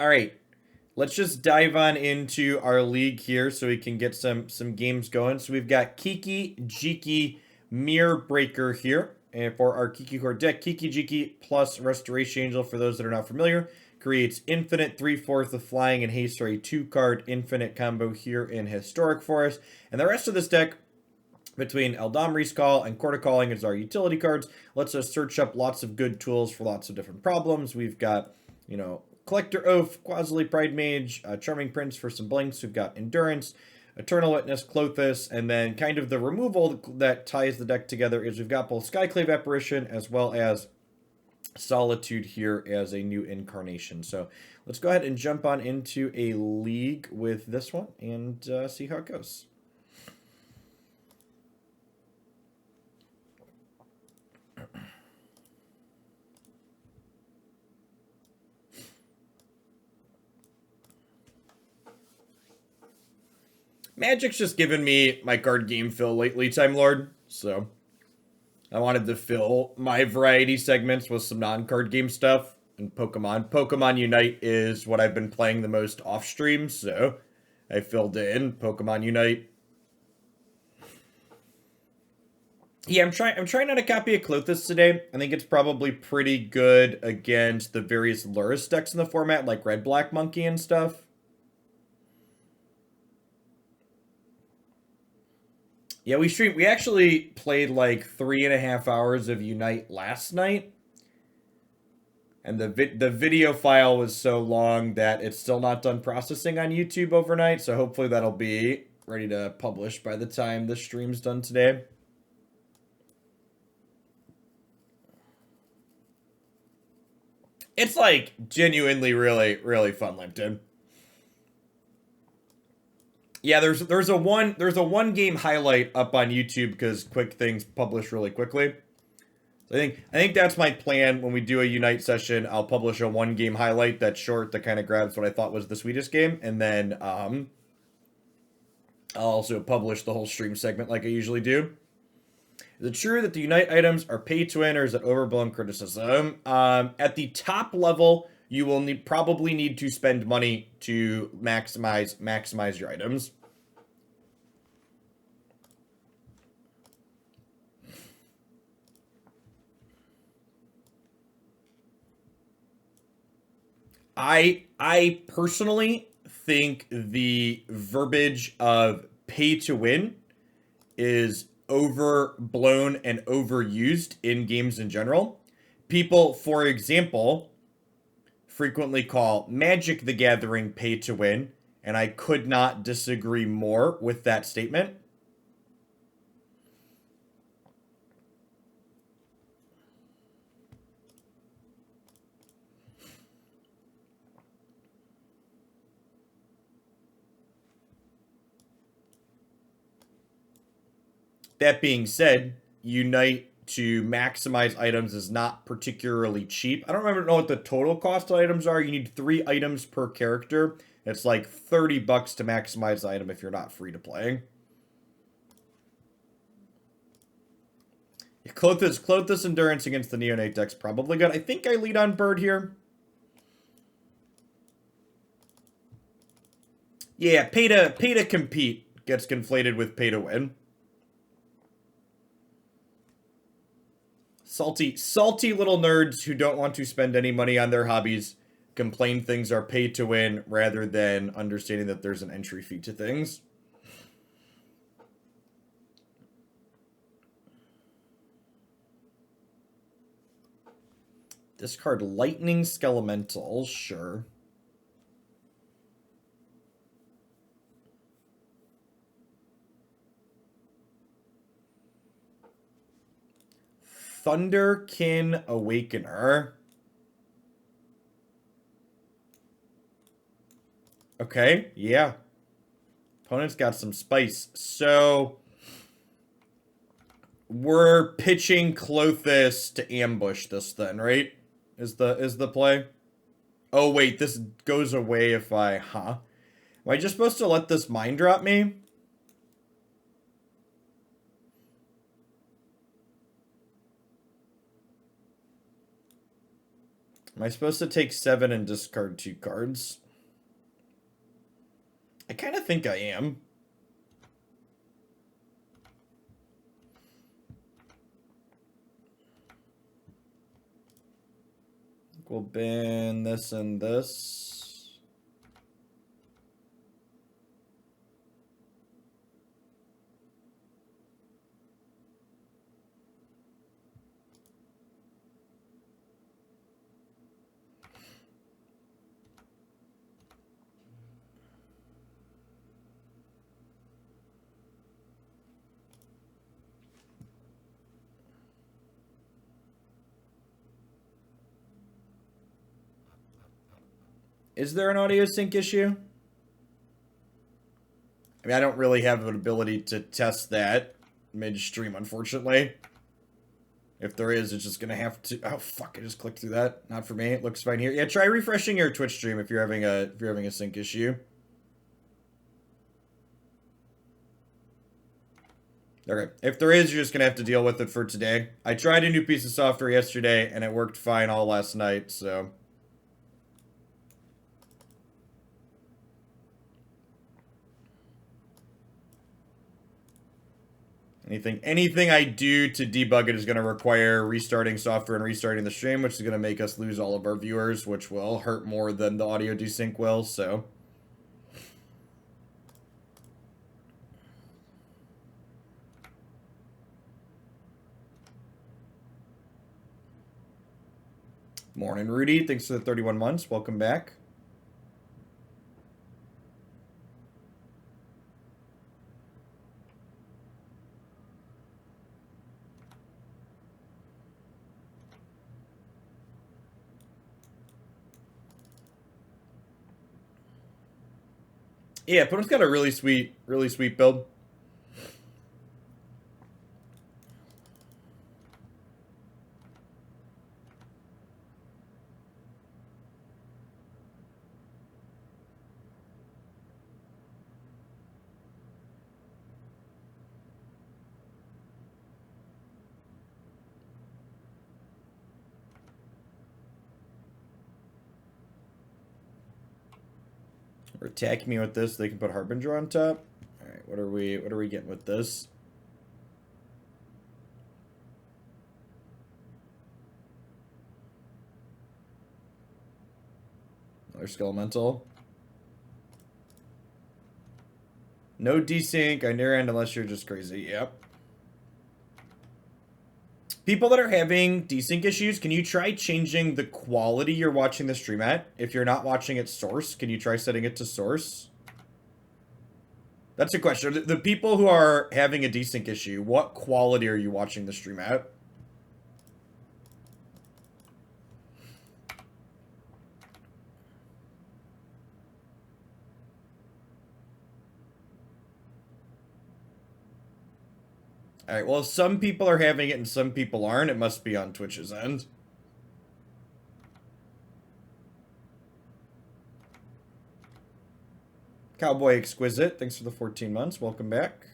All right. Let's just dive on into our league here so we can get some games going. So we've got Kiki-Jiki Mirror Breaker here. And for our Kiki core deck, Kiki-Jiki plus Restoration Angel, for those that are not familiar, creates infinite 3/4 of flying and haste, or a 2-card infinite combo here in Historic Forest. And the rest of this deck, between Eladamri's Call and Chord of Calling, is our utility cards. Lets us search up lots of good tools for lots of different problems. We've got, you know, Collector Ouphe, Qasali Pridemage, Charming Prince for some blinks. We've got Endurance, Eternal Witness, Klothys, and then kind of the removal that ties the deck together is we've got both Skyclave Apparition as well as Solitude here as a new incarnation. So let's go ahead and jump on into a league with this one and see how it goes. Magic's just given me my card game fill lately, Time Lord, so I wanted to fill my variety segments with some non-card game stuff. And Pokemon Unite is what I've been playing the most off stream, so I filled in Pokemon Unite. Yeah, I'm trying out a copy of Klothys today. I think it's probably pretty good against the various Lurrus decks in the format, like Red Black Monkey and stuff. Yeah, we actually played like 3.5 hours of Unite last night. And the video file was so long that it's still not done processing on YouTube overnight. So hopefully that'll be ready to publish by the time the stream's done today. It's like genuinely really, really fun, Limpton. Yeah, there's a one game highlight up on YouTube because quick things publish really quickly. So I think that's my plan when we do a Unite session. I'll publish a 1-game highlight that's short, that kind of grabs what I thought was the sweetest game, and then I'll also publish the whole stream segment like I usually do. Is it true that the Unite items are pay to win, or is it overblown criticism? At the top level, you will probably need to spend money to maximize your items. I personally think the verbiage of pay to win is overblown and overused in games in general. People, for example, frequently call Magic the Gathering pay to win, and I could not disagree more with that statement. That being said, Unite to maximize items is not particularly cheap. I don't know what the total cost of items are. You need 3 items per character. It's like $30 to maximize the item if you're not free to play. Klothys Endurance against the Neonate deck's probably good. I think I lead on Bird here. Yeah, pay to compete gets conflated with pay to win. Salty little nerds who don't want to spend any money on their hobbies complain things are pay to win rather than understanding that there's an entry fee to things. Discard Lightning Skelemental, sure. Thunderkin Awakener. Okay, yeah. Opponent's got some spice. So we're pitching Klothys to ambush this then, right? Is the play? Oh wait, this goes away if I Am I just supposed to let this mind drop me? Am I supposed to take 7 and discard 2 cards? I kind of think I am. We'll ban this and this. Is there an audio sync issue? I mean, I don't really have an ability to test that mid-stream, unfortunately. If there is, it's just gonna have to... Oh, fuck, I just clicked through that. Not for me. It looks fine here. Yeah, try refreshing your Twitch stream if you're having a sync issue. Okay, if there is, you're just gonna have to deal with it for today. I tried a new piece of software yesterday, and it worked fine all last night, so... Anything I do to debug it is going to require restarting software and restarting the stream, which is going to make us lose all of our viewers, which will hurt more than the audio desync will, so... Morning, Rudy. Thanks for the 31 months. Welcome back. Yeah, opponent's got a really sweet build. Or attack me with this, they can put Harbinger on top. Alright, what are we getting with this? Another Skelemental. No desync, I near end unless you're just crazy. Yep. People that are having desync issues, can you try changing the quality you're watching the stream at? If you're not watching at source, can you try setting it to source? That's a question. The people who are having a desync issue, what quality are you watching the stream at? Alright, well, some people are having it and some people aren't. It must be on Twitch's end. Cowboy Exquisite, thanks for the 14 months. Welcome back.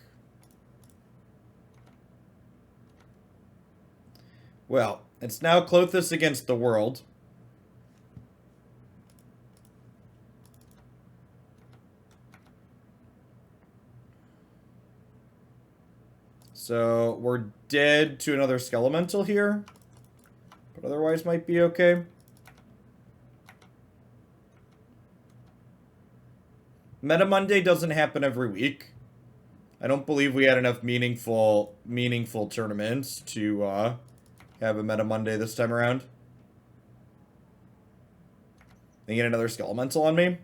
Well, it's now Klothys against the world. So, we're dead to another Skelemental here. But otherwise might be okay. Meta Monday doesn't happen every week. I don't believe we had enough meaningful tournaments to have a Meta Monday this time around. They get another Skelemental on me.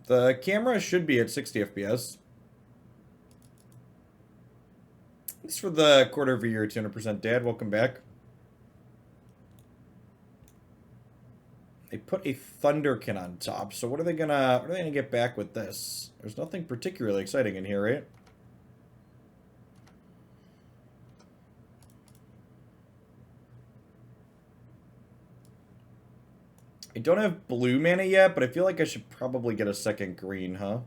The camera should be at 60 FPS. Thanks for the quarter of a year, 200% Dad. Welcome back. They put a Thunderkin on top, so what are they gonna get back with this? There's nothing particularly exciting in here, right? I don't have blue mana yet, but I feel like I should probably get a second green, huh?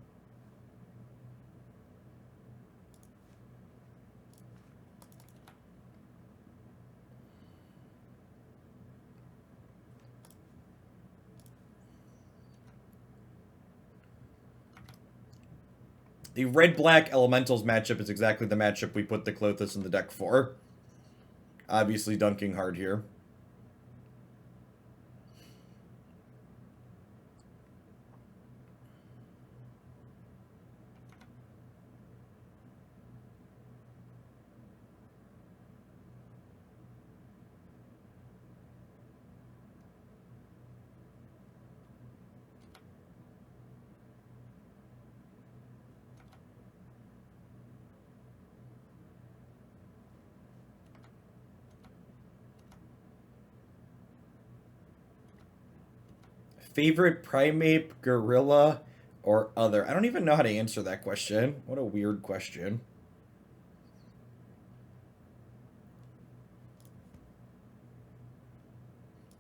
The red-black elementals matchup is exactly the matchup we put the Klothys in the deck for. Obviously dunking hard here. Favorite primate, gorilla, or other? I don't even know how to answer that question. What a weird question.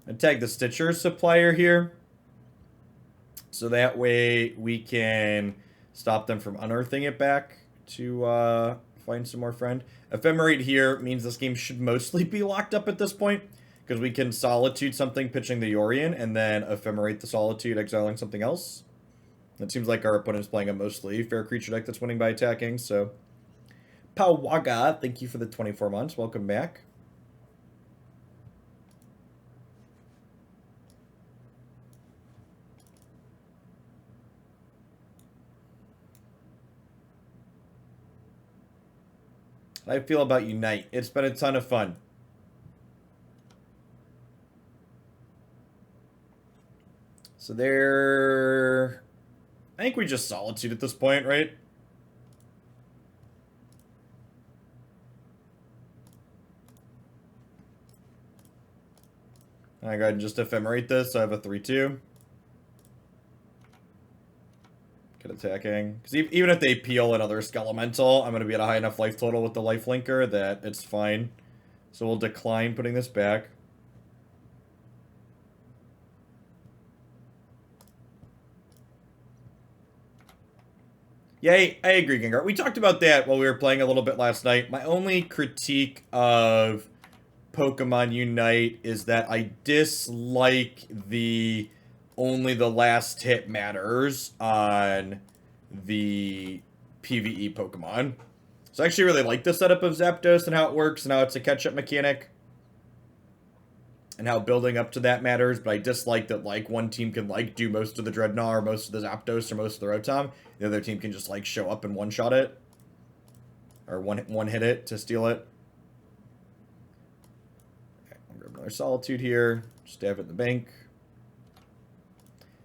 I tag the Stitcher supplier here. So that way we can stop them from unearthing it back to find some more friend. Ephemerate here means this game should mostly be locked up at this point, because we can Solitude something, pitching the Yorion, and then Ephemerate the Solitude, exiling something else. It seems like our opponent's playing a mostly fair creature deck that's winning by attacking, so... Pawaga, thank you for the 24 months. Welcome back. How do I feel about Unite? It's been a ton of fun. So there... I think we just Solitude at this point, right? I go ahead and just Ephemerate this, so I have a 3-2. Get attacking. Because even if they peel another Skelemental, I'm going to be at a high enough life total with the lifelinker that it's fine. So we'll decline putting this back. Yeah, I agree, Gengar. We talked about that while we were playing a little bit last night. My only critique of Pokemon Unite is that I dislike the only the last hit matters on the PvE Pokemon. So I actually really like the setup of Zapdos and how it works and how it's a catch-up mechanic. And how building up to that matters, but I dislike that, like, one team can, like, do most of the Dreadnought or most of the Zapdos or most of the Rotom. The other team can just, like, show up and one-shot it. Or one-hit it to steal it. Okay, I'll grab another Solitude here. Just have it in the bank.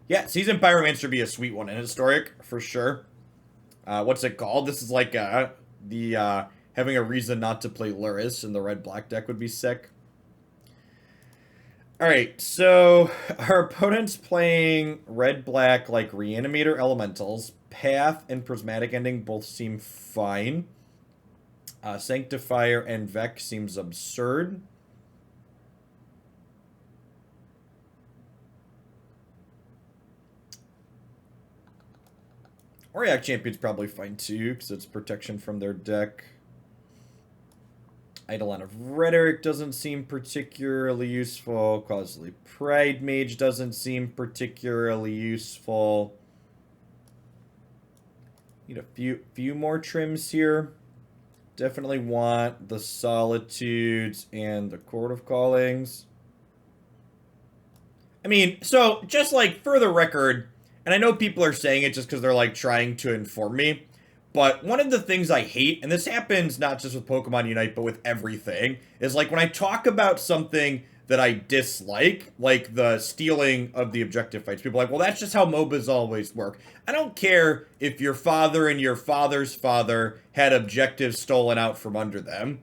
Yeah, Seasoned Pyromancer would be a sweet one in Historic, for sure. What's it called? This is like, having a reason not to play Luris in the red-black deck would be sick. Alright, so our opponent's playing red-black, like, Reanimator Elementals. Path and Prismatic Ending both seem fine. Sanctifier and en-Vec seems absurd. Auriok Champion's probably fine too, because it's protection from their deck. Eidolon of Rhetoric doesn't seem particularly useful. Qasali Pridemage doesn't seem particularly useful. Need a few more trims here. Definitely want the Solitudes and the Chord of Callings. I mean, so, just like, for the record, and I know people are saying it just because they're, like, trying to inform me, but one of the things I hate, and this happens not just with Pokemon Unite, but with everything, is, like, when I talk about something that I dislike, like the stealing of the objective fights, people are like, well, that's just how MOBAs always work. I don't care if your father and your father's father had objectives stolen out from under them.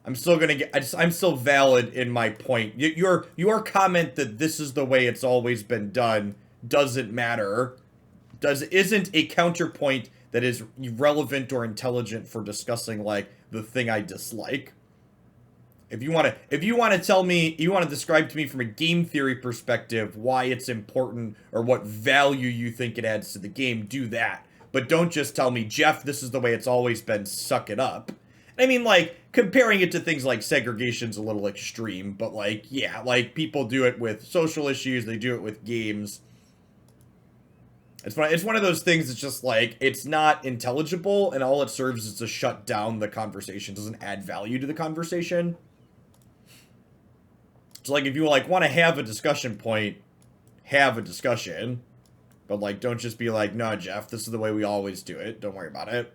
I'm still gonna get. I'm still valid in my point. Your comment that this is the way it's always been done doesn't matter. Isn't a counterpoint that is relevant or intelligent for discussing, like, the thing I dislike. If you want to tell me, you want to describe to me from a game theory perspective why it's important or what value you think it adds to the game, do that. But don't just tell me, Jeff, this is the way it's always been, suck it up. I mean, like, comparing it to things like segregation's a little extreme, but, like, yeah, like, people do it with social issues, they do it with games. It's one of those things that's just, like, it's not intelligible, and all it serves is to shut down the conversation. It doesn't add value to the conversation. So, like, if you, like, want to have a discussion point, have a discussion. But, like, don't just be like, no, Jeff, this is the way we always do it. Don't worry about it.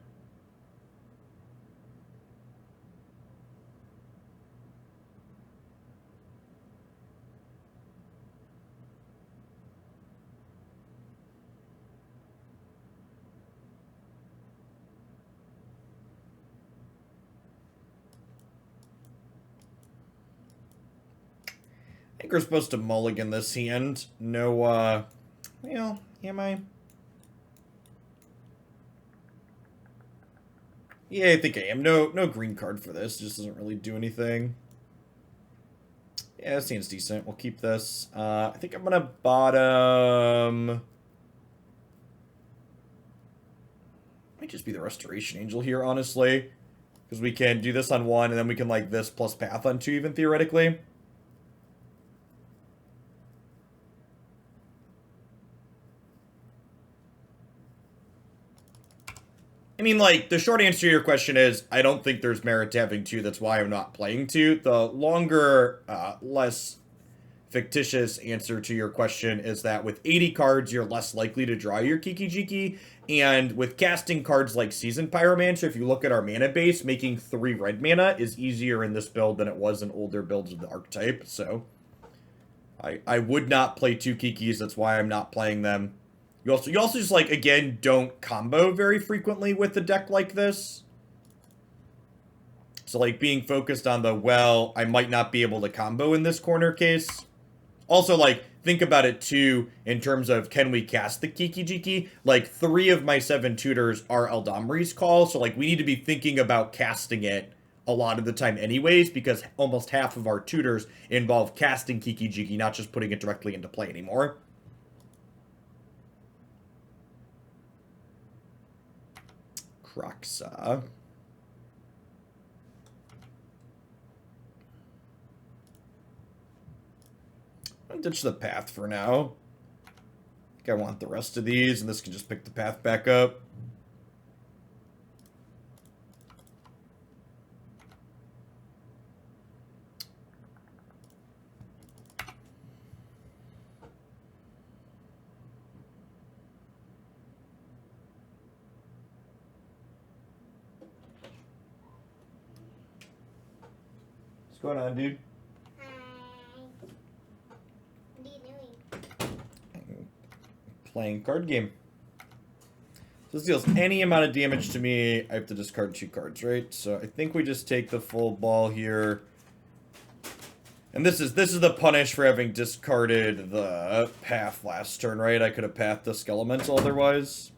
I think we're supposed to mulligan this hand. No, well, am I? Yeah, I think I am. No green card for this. Just doesn't really do anything. Yeah, this hand's decent. We'll keep this. I think I'm gonna bottom... Might just be the Restoration Angel here, honestly. Because we can do this on 1, and then we can, like, this plus Path on 2, even, theoretically. I mean, like, the short answer to your question is, I don't think there's merit to having 2, that's why I'm not playing 2. The longer, less fictitious answer to your question is that with 80 cards, you're less likely to draw your Kiki-Jiki, and with casting cards like Seasoned Pyromancer, if you look at our mana base, making 3 red mana is easier in this build than it was in older builds of the archetype, so... I would not play 2 Kikis, that's why I'm not playing them. You also just, like, again, don't combo very frequently with a deck like this. So, like, being focused on the, well, I might not be able to combo in this corner case. Also, like, think about it, too, in terms of, can we cast the Kiki-Jiki? Like, 3 of my 7 tutors are Eladamri's call, so, like, we need to be thinking about casting it a lot of the time anyways, because almost half of our tutors involve casting Kiki-Jiki, not just putting it directly into play anymore. Kroxa. I'll ditch the path for now. I think I want the rest of these, and this can just pick the path back up. What's going on, dude? Hi. What are you doing? Playing card game. So this deals any amount of damage to me. I have to discard 2 cards, right? So I think we just take the full ball here. And this is the punish for having discarded the path last turn, right? I could have pathed the Skelemental otherwise.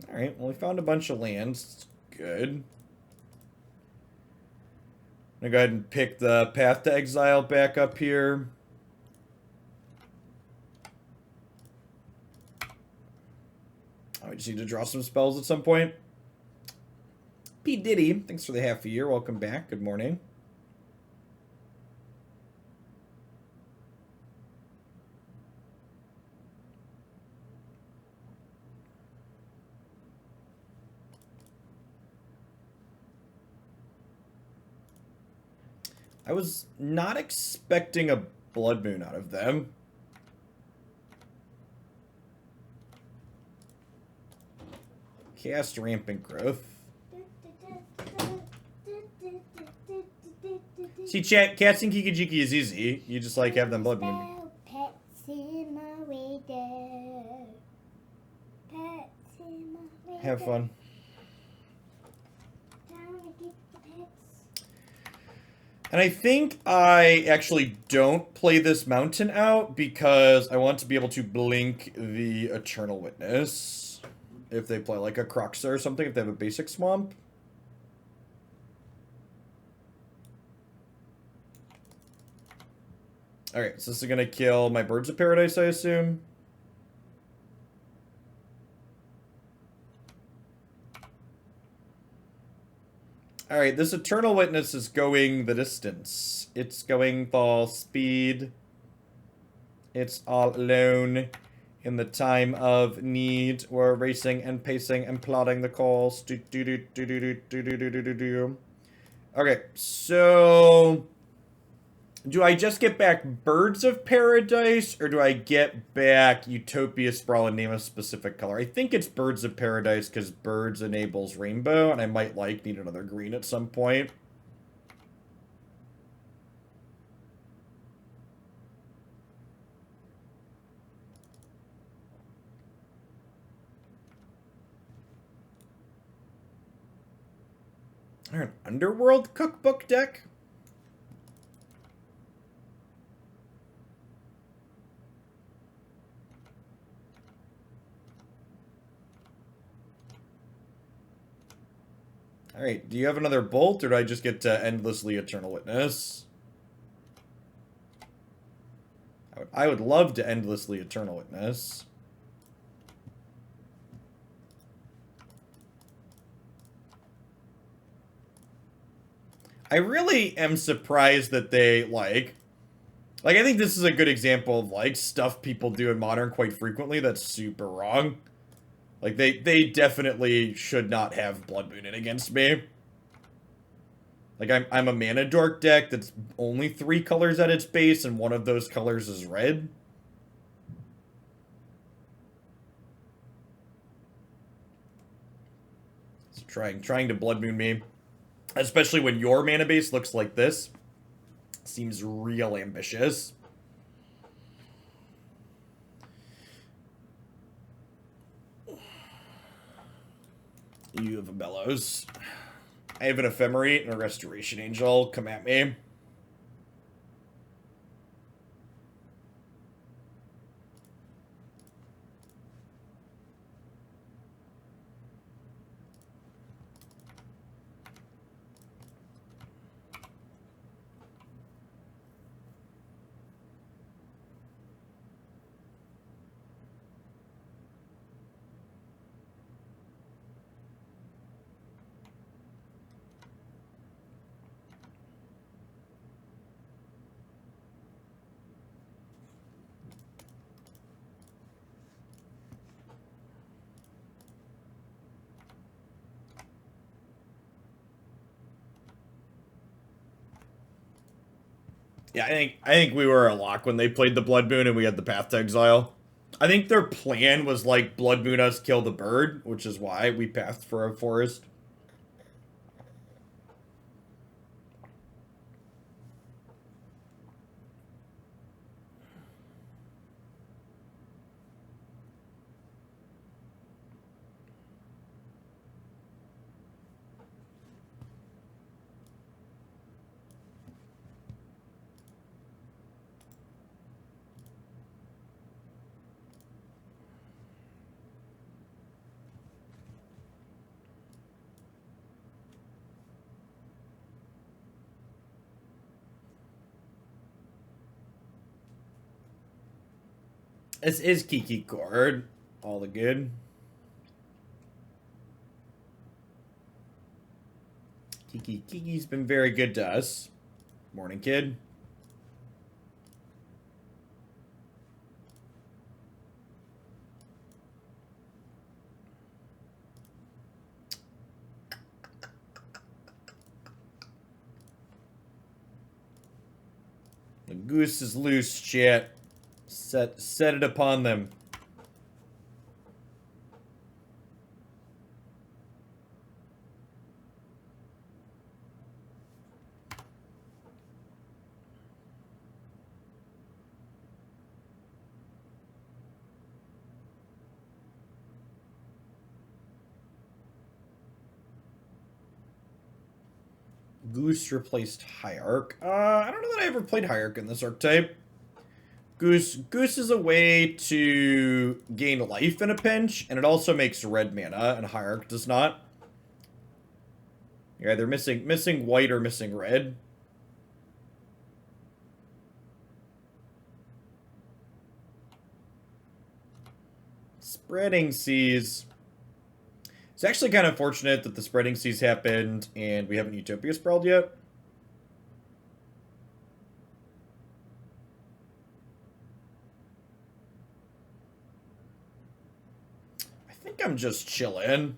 Alright, well, we found a bunch of lands. Good. I'm gonna go ahead and pick the Path to Exile back up here. Oh, we just need to draw some spells at some point. P. Diddy, thanks for the half a year. Welcome back. Good morning. I was not expecting a Blood Moon out of them. Cast Rampant Growth. See, chat, casting Kiki-Jiki is easy. You just, like, have them Blood Moon. Have fun. And I think I actually don't play this mountain out because I want to be able to blink the Eternal Witness. If they play like a Croxa or something, if they have a basic swamp. Alright, so this is gonna kill my Birds of Paradise, I assume. Alright, this Eternal Witness is going the distance. It's going full speed. It's all alone in the time of need. We're racing and pacing and plotting the calls. Okay, so do I just get back Birds of Paradise, or do I get back Utopia Sprawl and name a specific color? I think it's Birds of Paradise because birds enables rainbow, and I might need another green at some point. An Underworld cookbook deck? Alright, do you have another bolt, or do I just get to endlessly Eternal Witness? I would love to endlessly Eternal Witness. I really am surprised that they, like, I think this is a good example of, like, stuff people do in Modern quite frequently that's super wrong. Like, they definitely should not have Blood Moon in against me. Like, I'm a mana dork deck that's only 3 colors at its base, and one of those colors is red. So trying to Blood Moon me. Especially when your mana base looks like this. Seems real ambitious. You have a Bellows. I have an Ephemerate and a Restoration Angel. Come at me. Yeah, I think we were a lock when they played the Blood Moon and we had the Path to Exile. I think their plan was like Blood Moon us, kill the bird, which is why we pathed for a forest. This is Kiki Chord. All the good. Kiki's been very good to us. Morning, kid. The goose is loose, chat. Set it upon them. Goose replaced Hierarch. I don't know that I ever played Hierarch in this archetype. Goose is a way to gain life in a pinch, and it also makes red mana, and Hierarch does not. You're either missing white or missing red. Spreading Seas. It's actually kind of fortunate that the Spreading Seas happened and we haven't Utopia Sprawled yet. I think I'm just chilling.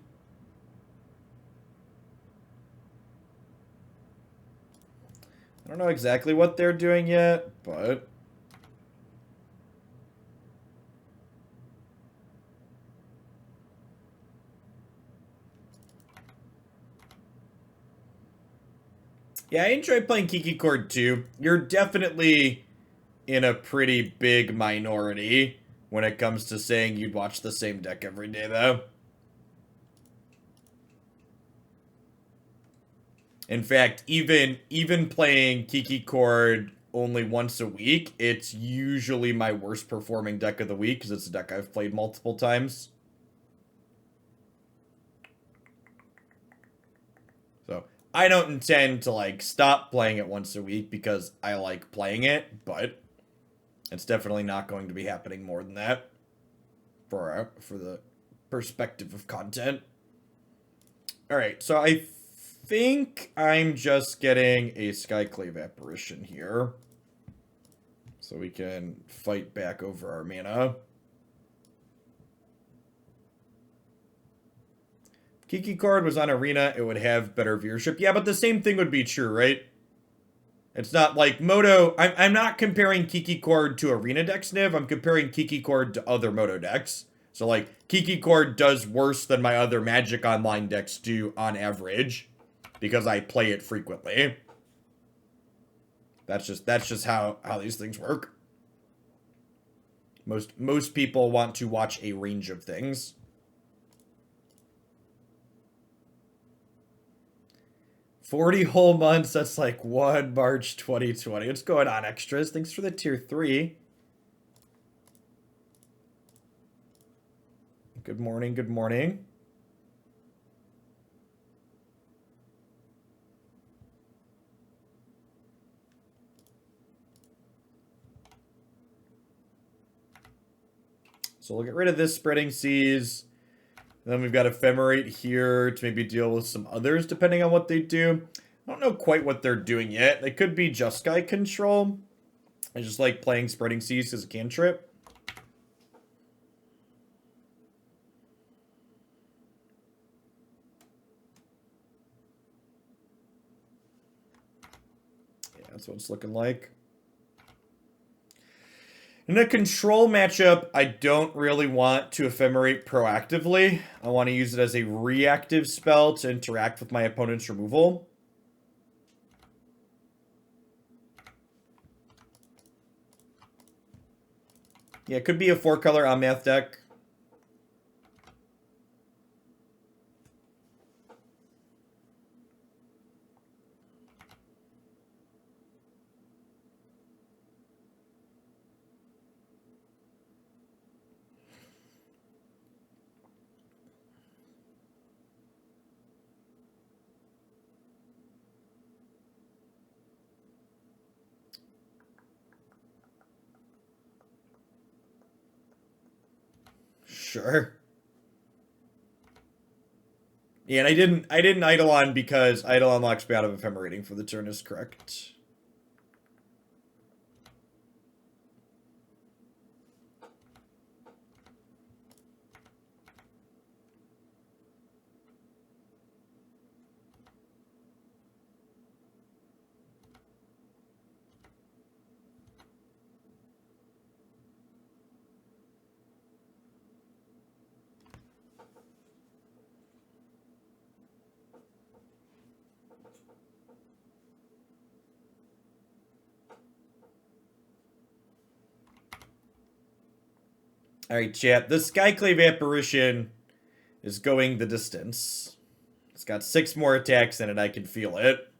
I don't know exactly what they're doing yet, but... yeah, I enjoy playing Kiki-Jiki too. You're definitely in a pretty big minority when it comes to saying you'd watch the same deck every day, though. In fact, even playing Kiki-Jiki only once a week, it's usually my worst performing deck of the week because it's a deck I've played multiple times. So, I don't intend to, like, stop playing it once a week because I like playing it, but it's definitely not going to be happening more than that for the perspective of content. Alright, so I think I'm just getting a Skyclave Apparition here. So we can fight back over our mana. If Kiki-Jiki was on Arena, it would have better viewership. Yeah, but the same thing would be true, right? It's not like Moto... I'm not comparing Kiki-Jiki to Arena decks, Niv. I'm comparing Kiki-Jiki to other Moto decks. So, like, Kiki-Jiki does worse than my other Magic Online decks do on average. Because I play it frequently. That's just how these things work. Most people want to watch a range of things. $40 whole months, that's like 1 March 2020. What's going on, extras? Thanks for the tier 3. Good morning, good morning. So we'll get rid of this Spreading Seas. Then we've got Ephemerate here to maybe deal with some others, depending on what they do. I don't know quite what they're doing yet. They could be Jeskai control. I just like playing Spreading Seas as a cantrip. Yeah, that's what it's looking like. In a control matchup, I don't really want to Ephemerate proactively. I want to use it as a reactive spell to interact with my opponent's removal. Yeah, it could be a 4-color Omnath deck. Sure. Yeah, and I didn't Eidolon because Eidolon locks me out of Ephemerating for the turn is correct. Alright, chat. The Skyclave Apparition is going the distance. It's got 6 more attacks in it. I can feel it.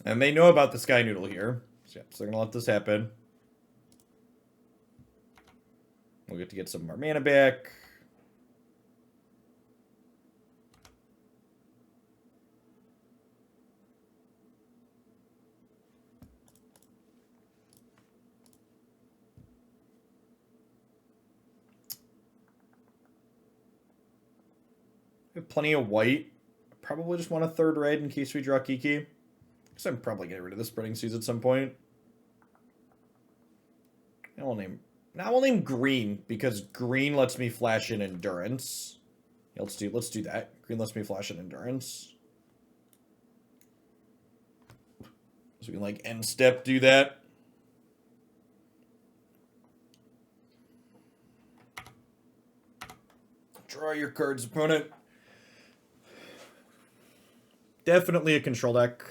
And they know about the Sky Noodle here. So, yeah, so they're going to let this happen. We'll get to get some of our mana back. We have plenty of white. Probably just want a third red in case we draw Kiki. Guess I'm probably getting rid of the Spreading Seas at some point. Now we'll name green because green lets me flash in endurance. Yeah, let's do that. Green lets me flash in endurance. So we can like end step do that. Draw your cards, opponent. Definitely a control deck.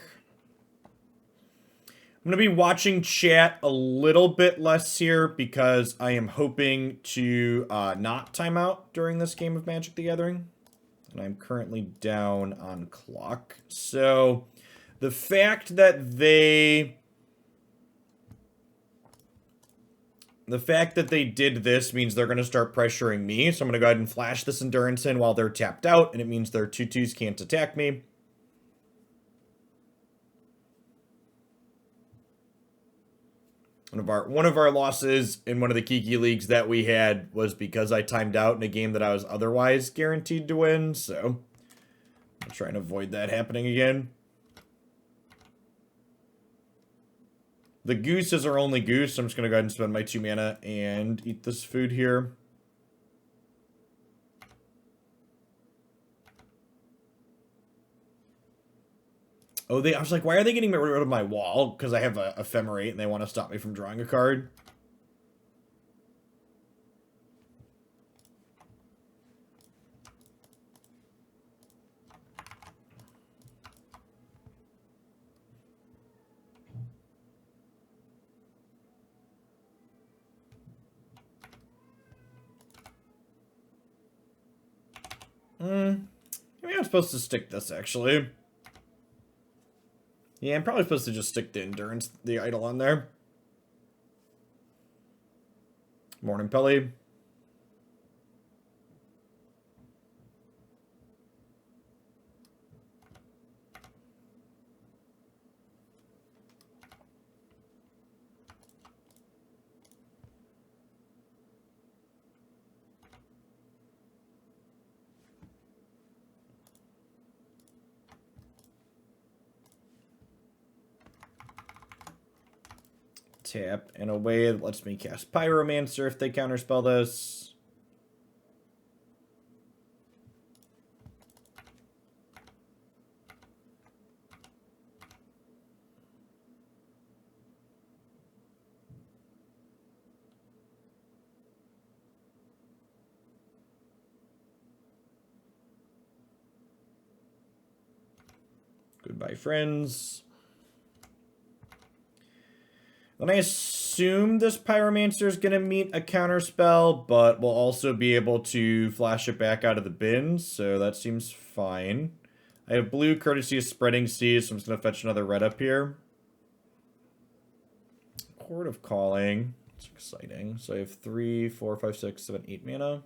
I'm going to be watching chat a little bit less here because I am hoping to not time out during this game of Magic the Gathering. And I'm currently down on clock. So the fact that they did this means they're going to start pressuring me. So I'm going to go ahead and flash this Endurance in while they're tapped out. And it means their 2/2s can't attack me. One of our losses in one of the Kiki leagues that we had was because I timed out in a game that I was otherwise guaranteed to win, so I'm trying to avoid that happening again. The goose is our only goose, so I'm just going to go ahead and spend my 2 mana and eat this food here. Oh, I was like, why are they getting rid of my wall? Because I have a Ephemerate and they want to stop me from drawing a card. Maybe I'm supposed to stick this, actually. Yeah, I'm probably supposed to just stick the Endurance, the Eidolon there. Morning, Pelly. Tap in a way that lets me cast Pyromancer if they counterspell this. Goodbye, friends. Then I assume this Pyromancer is going to meet a counterspell, but we'll also be able to flash it back out of the bin, so that seems fine. I have blue courtesy of Spreading Seas, so I'm just going to fetch another red up here. Chord of Calling. It's exciting. So I have 3, 4, 5, 6, 7, 8 mana.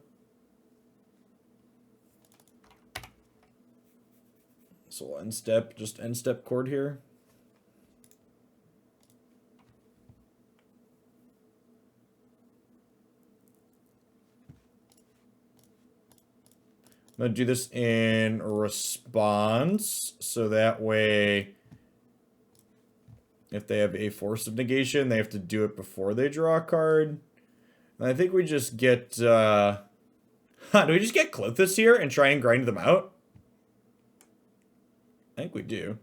So we'll end step, just end step Chord here. I'm going to do this in response, so that way, if they have a Force of Negation, they have to do it before they draw a card. And I think we just get, do we just get Klothys here and try and grind them out? I think we do.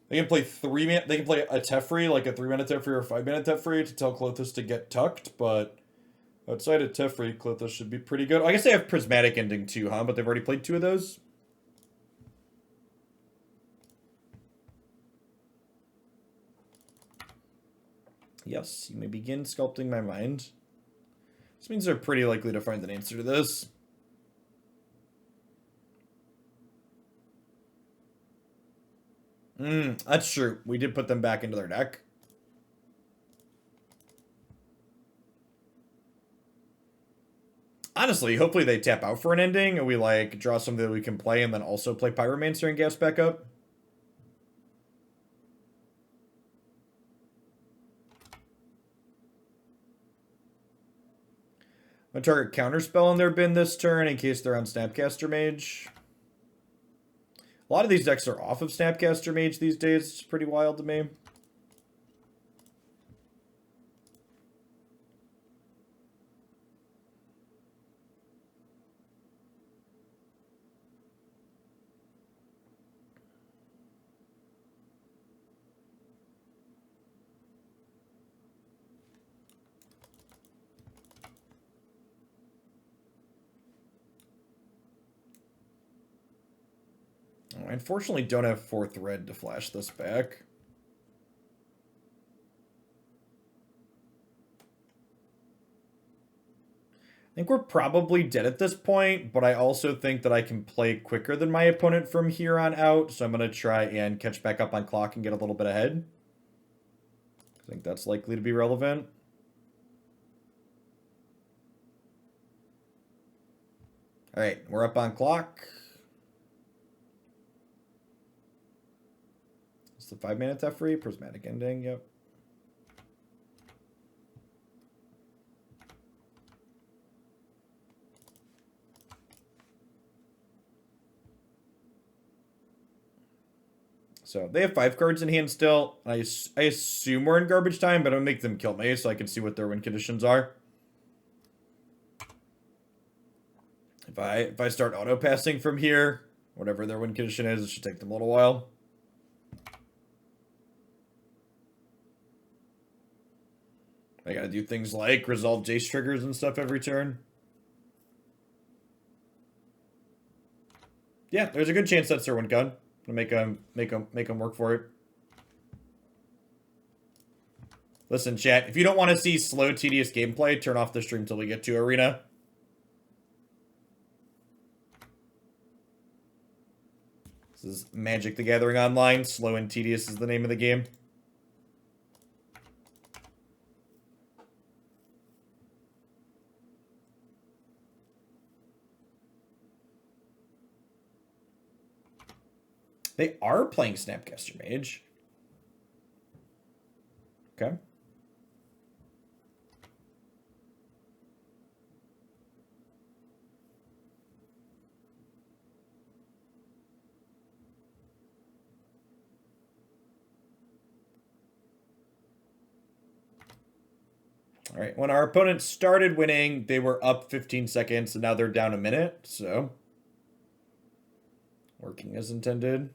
They can play they can play a Teferi, like a 3-mana Teferi or a 5-mana Teferi to tell Klothys to get tucked, but outside of Teferi, Klothys should be pretty good. I guess they have Prismatic Ending too, huh? But they've already played 2 of those. Yes, you may begin sculpting my mind. This means they're pretty likely to find an answer to this. That's true. We did put them back into their deck. Honestly, hopefully they tap out for an ending and we like draw something that we can play and then also play Pyromancer and gas back up. I'm gonna target Counterspell on their bin this turn in case they're on Snapcaster Mage. A lot of these decks are off of Snapcaster Mage these days. It's pretty wild to me. I unfortunately don't have 4th red to flash this back. I think we're probably dead at this point, but I also think that I can play quicker than my opponent from here on out, so I'm going to try and catch back up on clock and get a little bit ahead. I think that's likely to be relevant. Alright, we're up on clock. It's the 5-mana tap free, Prismatic Ending, yep. So they have 5 cards in hand still. I assume we're in garbage time, but I'm going to make them kill me so I can see what their win conditions are. If I start auto-passing from here, whatever their win condition is, it should take them a little while. I gotta do things like resolve Jace triggers and stuff every turn. Yeah, there's a good chance that's their win gun. Make them work for it. Listen, chat, if you don't want to see slow, tedious gameplay, turn off the stream till we get to Arena. This is Magic the Gathering Online. Slow and tedious is the name of the game. They are playing Snapcaster Mage. Okay. All right, when our opponents started winning, they were up 15 seconds, and now they're down a minute, so working as intended.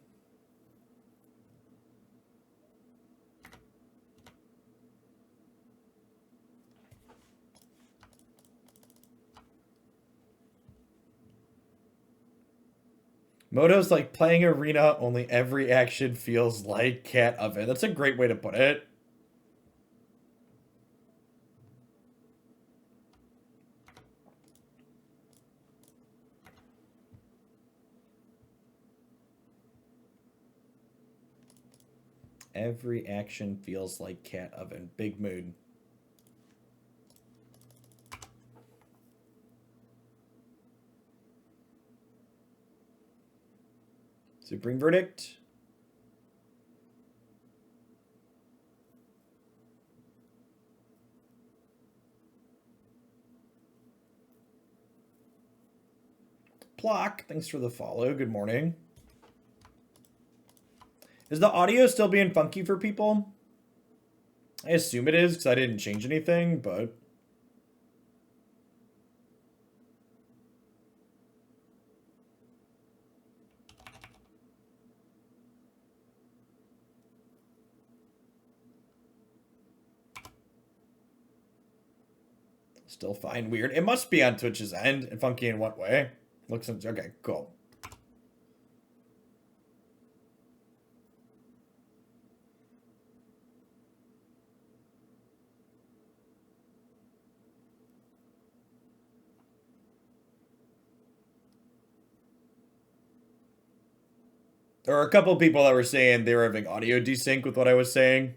Moto's like playing Arena, only every action feels like Cat Oven. That's a great way to put it. Every action feels like Cat Oven. Big mood. Supreme Verdict. Plock, thanks for the follow. Good morning. Is the audio still being funky for people? I assume it is because I didn't change anything, but... Still fine. Weird. It must be on Twitch's end. And funky in what way? Looks... Okay, cool. There were a couple people that were saying they were having audio desync with what I was saying.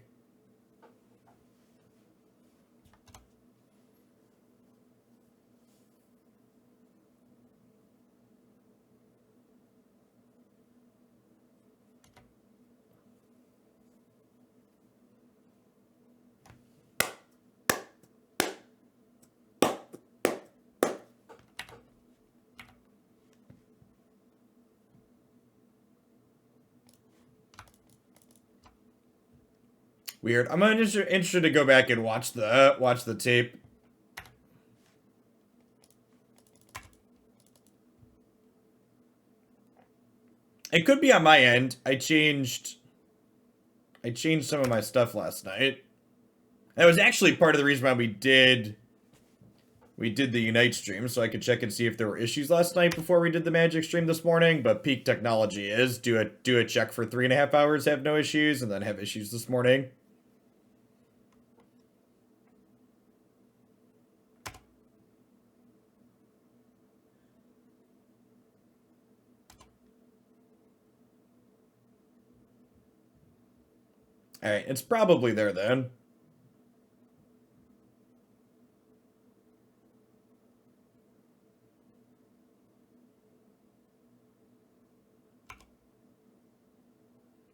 Weird. I'm interested to go back and watch the tape. It could be on my end. I changed some of my stuff last night. That was actually part of the reason why we did the Unite stream, so I could check and see if there were issues last night before we did the Magic stream this morning. But peak technology is do a check for 3.5 hours, have no issues, and then have issues this morning. Alright, it's probably there then.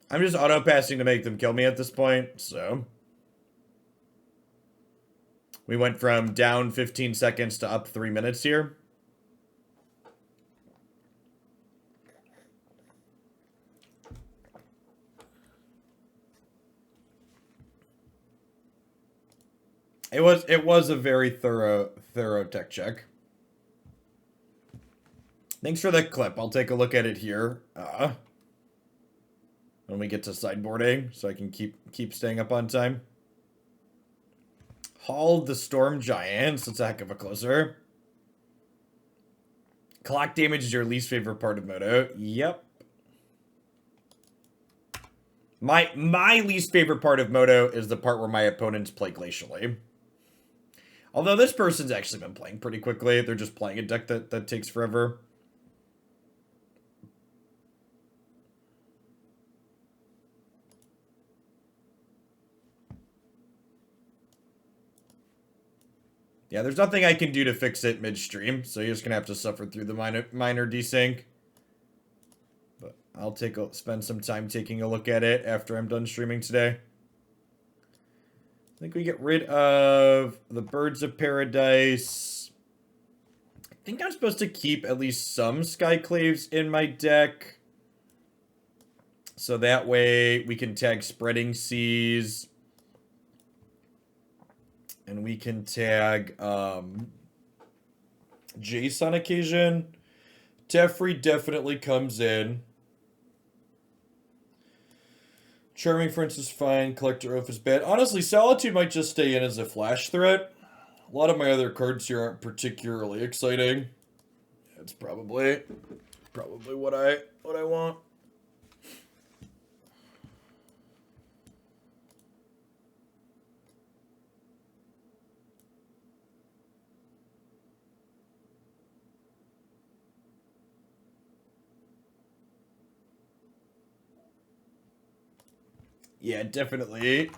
I'm just auto-passing to make them kill me at this point, so. We went from down 15 seconds to up 3 minutes here. It was a very thorough tech check. Thanks for the clip. I'll take a look at it here. When we get to sideboarding, so I can keep staying up on time. Hauled the Storm Giants. That's a heck of a closer. Clock damage is your least favorite part of Moto. Yep. My least favorite part of Moto is the part where my opponents play glacially. Although this person's actually been playing pretty quickly. They're just playing a deck that takes forever. Yeah, there's nothing I can do to fix it midstream, so you're just gonna have to suffer through the minor desync. But I'll spend some time taking a look at it after I'm done streaming today. I think we get rid of the Birds of Paradise. I think I'm supposed to keep at least some Skyclaves in my deck. So that way we can tag Spreading Seas. And we can tag Jace on occasion. Teferi definitely comes in. Charming Prince is fine. Collector Ouphe is bad. Honestly, Solitude might just stay in as a flash threat. A lot of my other cards here aren't particularly exciting. That's probably what I want. Yeah, definitely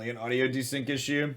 an audio desync issue.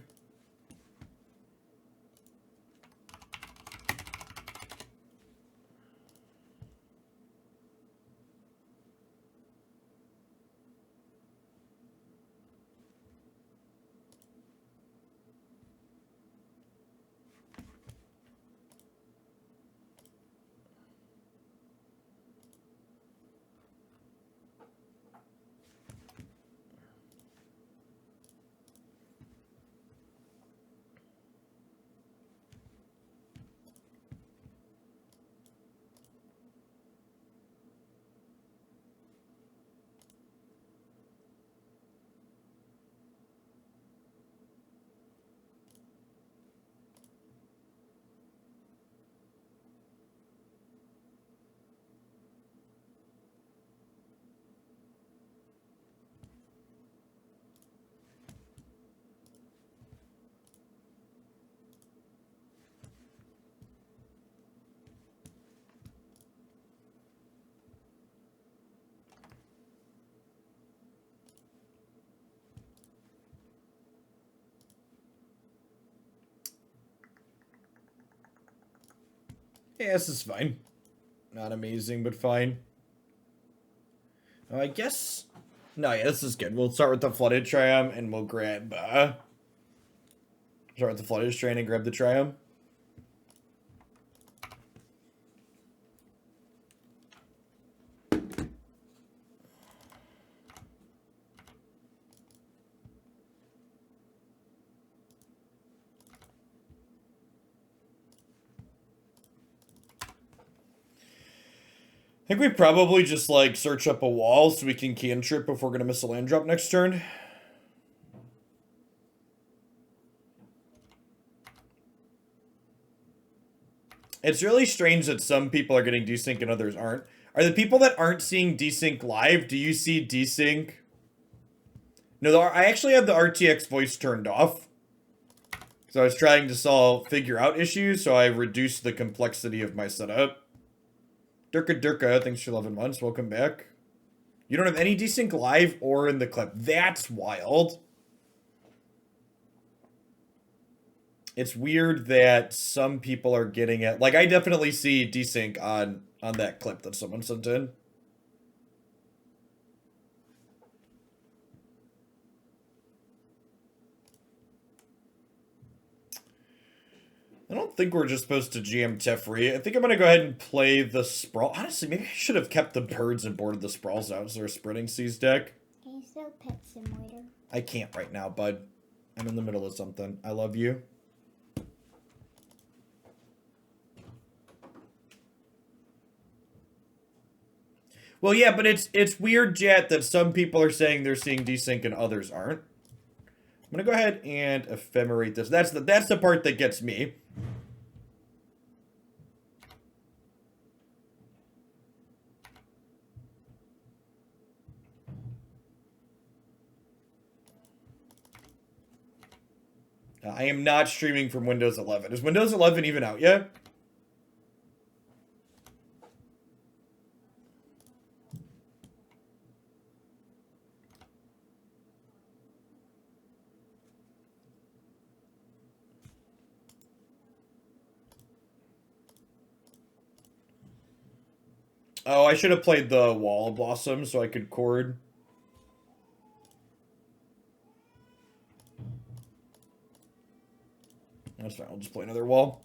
Yeah, this is fine. Not amazing, but fine. I guess... No, yeah, this is good. We'll start with the Flooded Triome, and we'll grab... start with the Flooded Strand and grab the Triome. I think we probably just, like, search up a wall so we can cantrip if we're going to miss a land drop next turn. It's really strange that some people are getting desync and others aren't. Are the people that aren't seeing desync live, do you see desync? No, I actually have the RTX voice turned off. So I was trying to figure out issues, so I reduced the complexity of my setup. Durka, thanks for 11 months. Welcome back. You don't have any desync live or in the clip. That's wild. It's weird that some people are getting it. Like, I definitely see desync on that clip that someone sent in. I don't think we're just supposed to GM Teferi. I think I'm going to go ahead and play the Sprawl. Honestly, maybe I should have kept the birds and boarded the Sprawls out as our Spreading Seas deck. Can you still Pet Simulator? I can't right now, bud. I'm in the middle of something. I love you. Well, yeah, but it's weird, Jet, that some people are saying they're seeing desync and others aren't. I'm going to go ahead and ephemerate this. That's the part that gets me. I am not streaming from Windows 11. Is Windows 11 even out yet? Oh, I should have played the Wall of Blossom so I could chord. That's fine, I'll just play another wall.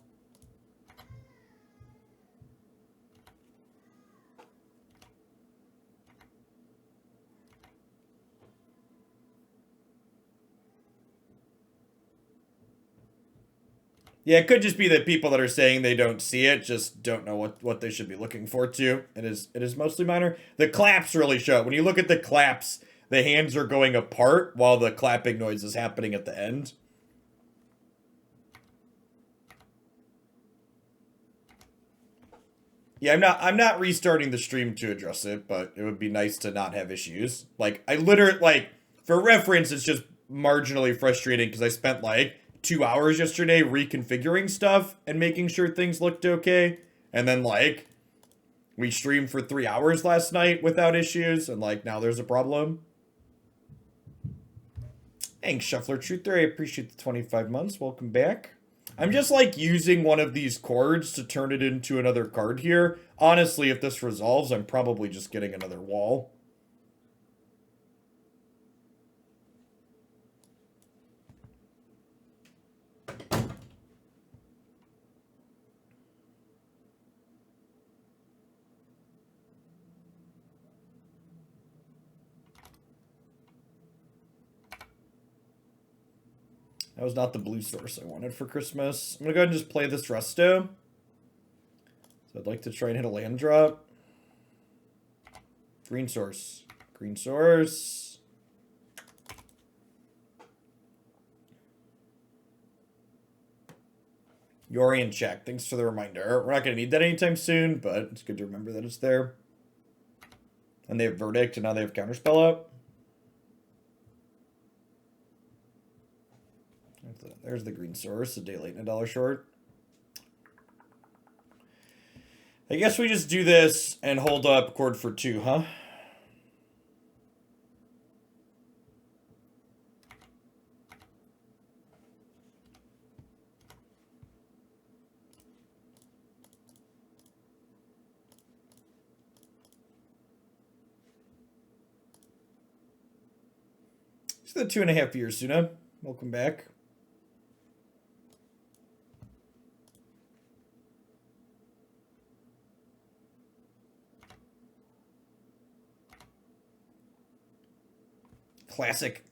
Yeah, it could just be that people that are saying they don't see it just don't know what they should be looking for too. It is mostly minor. The claps really show. When you look at the claps, the hands are going apart while the clapping noise is happening at the end. Yeah, I'm not restarting the stream to address it, but it would be nice to not have issues. Like, I literally, like, for reference, it's just marginally frustrating because I spent, like, 2 hours yesterday reconfiguring stuff and making sure things looked okay. And then, like, we streamed for 3 hours last night without issues, and, like, now there's a problem. Thanks, Shuffler Truther. I appreciate the 25 months. Welcome back. I'm just, like, using one of these chords to turn it into another card here. Honestly, if this resolves, I'm probably just getting another wall. That was not the blue source I wanted for Christmas. I'm going to go ahead and just play this Resto. So I'd like to try and hit a land drop. Green source. Green source. Yorian check. Thanks for the reminder. We're not going to need that anytime soon, but it's good to remember that it's there. And they have Verdict, and now they have Counterspell up. There's the green source, a day late and $1 short. I guess we just do this and hold up chord for 2, huh? It's the 2.5 years, Suna. Welcome back.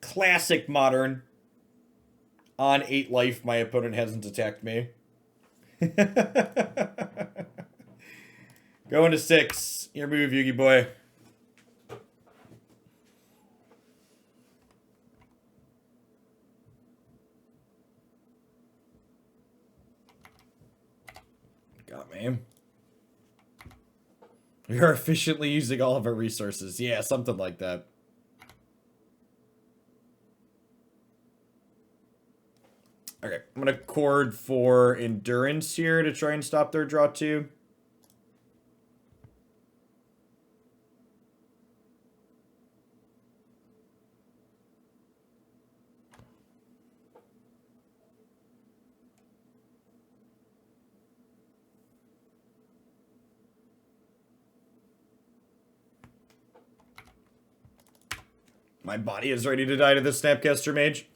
Classic modern. On 8 life, my opponent hasn't attacked me. Going to 6. Your move, Yugi boy. Got me. We are efficiently using all of our resources. Yeah, something like that. Okay, I'm going to Chord for Endurance here to try and stop their draw 2. My body is ready to die to this Snapcaster Mage.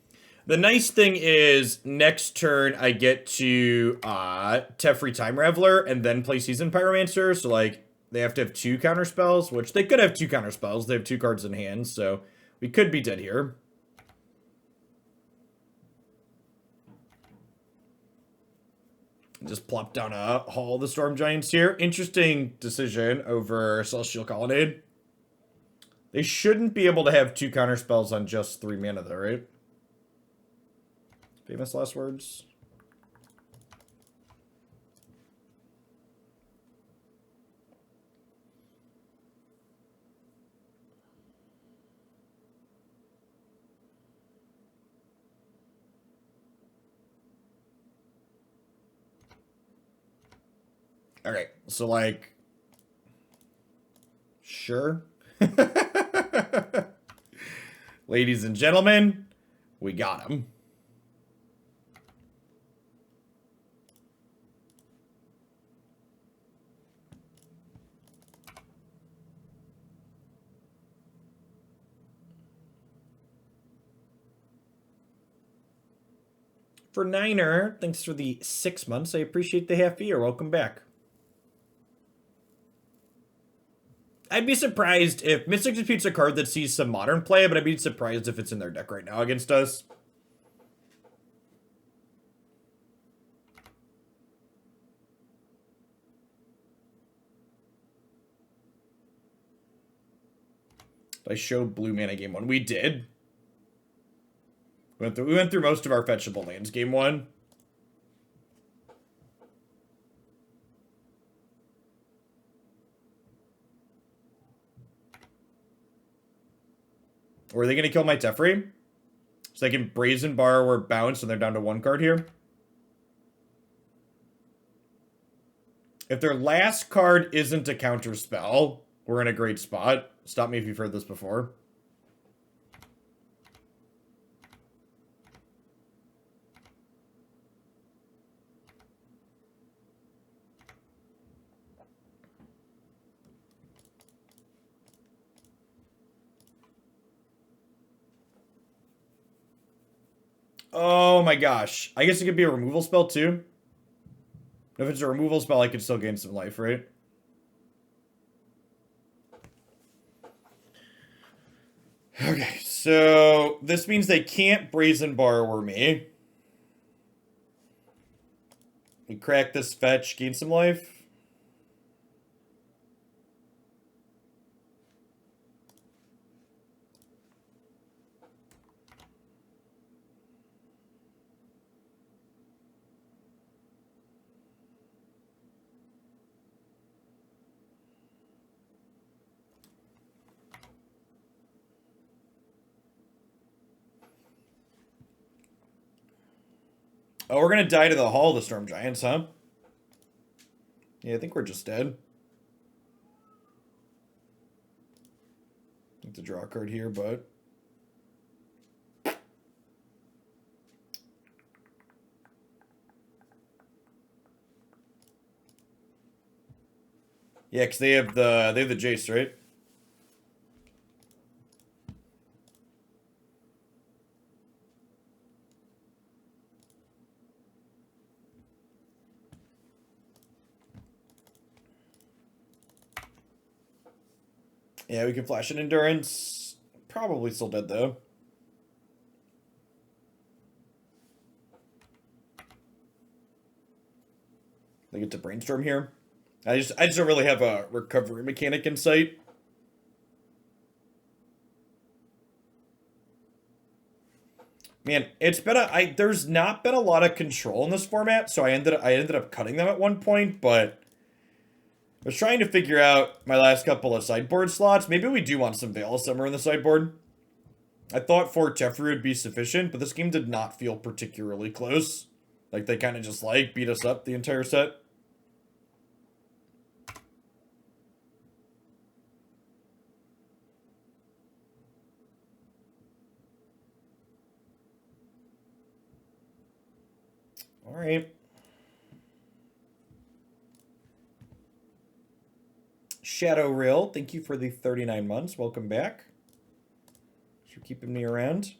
The nice thing is, next turn I get to Teferi Time Raveler and then play Seasoned Pyromancer. So, like, they have to have 2 counter spells, which they could have 2 counter spells. They have 2 cards in hand, so we could be dead here. Just plop down a Hall of the Storm Giants here. Interesting decision over Celestial Colonnade. They shouldn't be able to have 2 counter spells on just 3 mana, though, right? Famous last words. Okay, so like, sure. Ladies and gentlemen, we got him. For Niner, thanks for the 6 months. I appreciate the half year. Welcome back. I'd be surprised if Mystic Dispute's a card that sees some modern play, but I'd be surprised if it's in their deck right now against us. I showed blue mana game 1. We did. We went through most of our fetchable lands game 1. Or are they going to kill my Teferi? So they can Brazen Bar or bounce and they're down to 1 card here. If their last card isn't a counter spell, we're in a great spot. Stop me if you've heard this before. Oh my gosh. I guess it could be a removal spell too. If it's a removal spell, I could still gain some life, right? Okay, so this means they can't Brazen Borrower me. We crack this fetch, gain some life. Oh, we're gonna die to the Hall of the Storm Giants, huh? Yeah, I think we're just dead. Need to draw a card here, but... Yeah, because they have the Jace, right? Yeah, we can flash an Endurance. Probably still dead, though. They get to Brainstorm here. I just don't really have a recovery mechanic in sight. Man, it's been there's not been a lot of control in this format, so I ended up cutting them at one point, but I was trying to figure out my last couple of sideboard slots. Maybe we do want some Veil of Summer in the sideboard. I thought 4 Teferi would be sufficient, but this game did not feel particularly close. Like, they kind of just, like, beat us up the entire set. Alright. Shadow Rail, thank you for the 39 months. Welcome back. Thanks for keeping me around.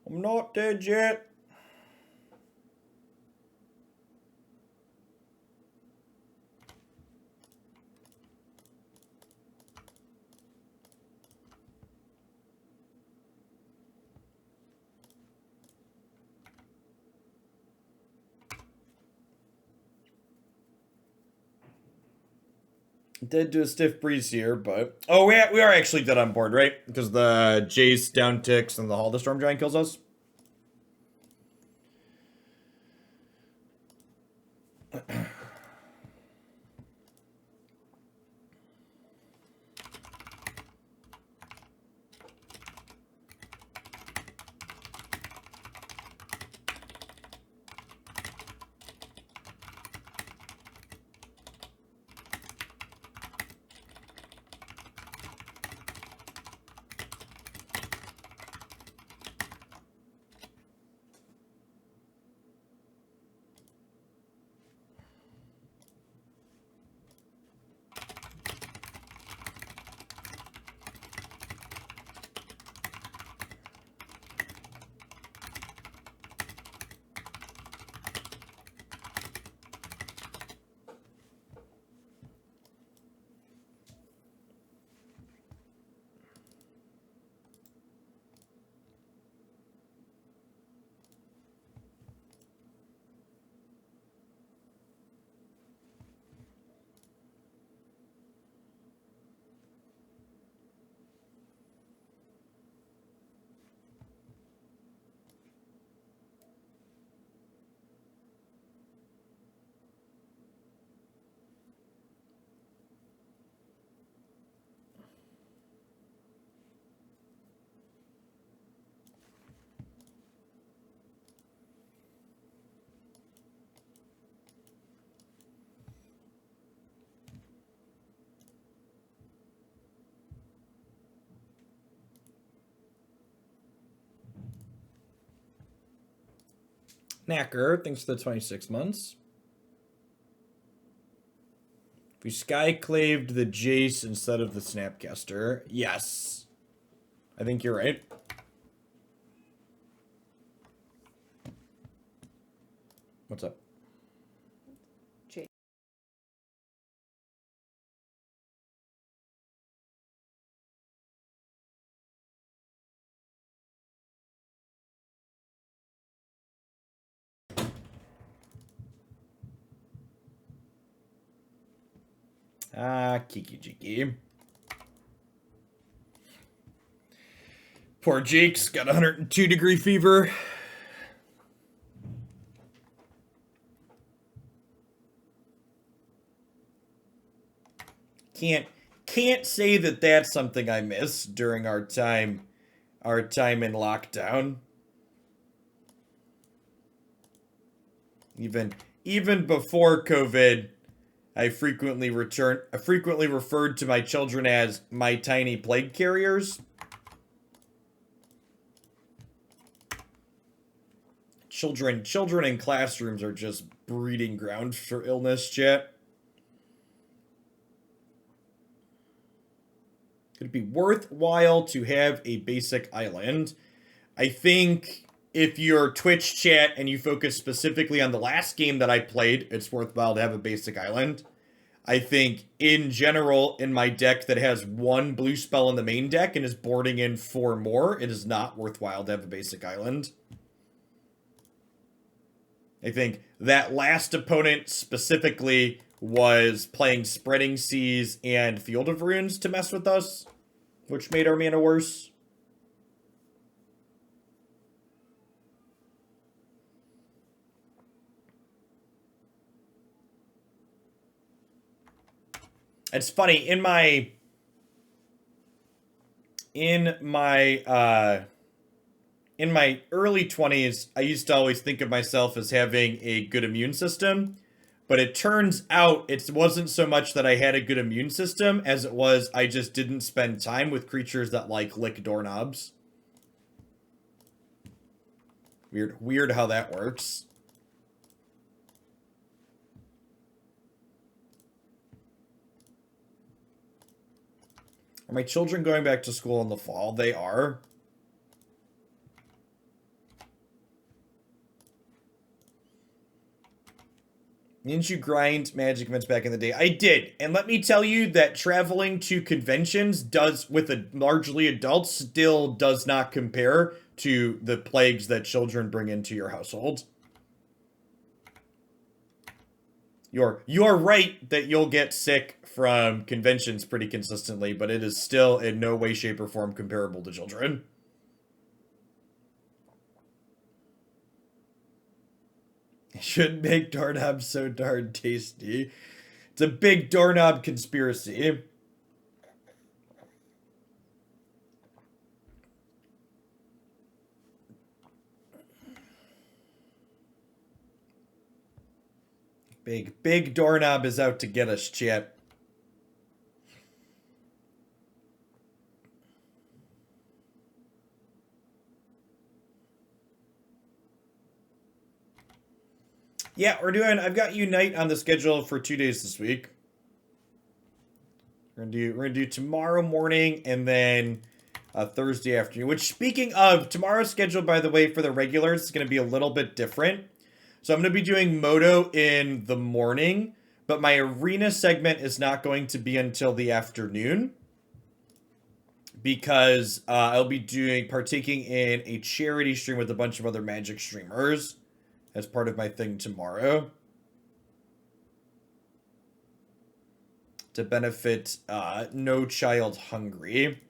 I'm not dead yet. Dead to a stiff breeze here, but... Oh, we are actually dead on board, right? Because the Jace down ticks and the Hall of the Storm Giant kills us. Knacker, thanks for the 26 months. If we Skyclaved the Jace instead of the Snapcaster, yes. I think you're right. What's up? Jace. Kiki-Jiki. Poor Jake's got 102-degree fever. Can't say that that's something I missed during our time in lockdown. Even before COVID, I frequently referred to my children as my tiny plague carriers. Children in classrooms are just breeding ground for illness, chat. Could it be worthwhile to have a basic island? I think if you're Twitch chat and you focus specifically on the last game that I played, it's worthwhile to have a basic island. I think, in general, in my deck that has 1 blue spell in the main deck and is boarding in 4 more, it is not worthwhile to have a basic island. I think that last opponent specifically was playing Spreading Seas and Field of Runes to mess with us, which made our mana worse. It's funny, in my early 20s, I used to always think of myself as having a good immune system, but it turns out it wasn't so much that I had a good immune system as it was I just didn't spend time with creatures that like lick doorknobs. Weird how that works. Are my children going back to school in the fall? They are. Didn't you grind Magic events back in the day? I did. And let me tell you that traveling to conventions with a largely adults still does not compare to the plagues that children bring into your household. You're right that you'll get sick from conventions pretty consistently, but it is still in no way, shape, or form comparable to children. Shouldn't make doorknobs so darn tasty. It's a big doorknob conspiracy. Big doorknob is out to get us, chat. Yeah, I've got Unite on the schedule for 2 days this week. We're gonna do tomorrow morning and then Thursday afternoon. Which, speaking of, tomorrow's schedule, by the way, for the regulars is gonna be a little bit different. So I'm gonna be doing Moto in the morning, but my arena segment is not going to be until the afternoon, because I'll be partaking in a charity stream with a bunch of other Magic streamers as part of my thing tomorrow to benefit No Child Hungry.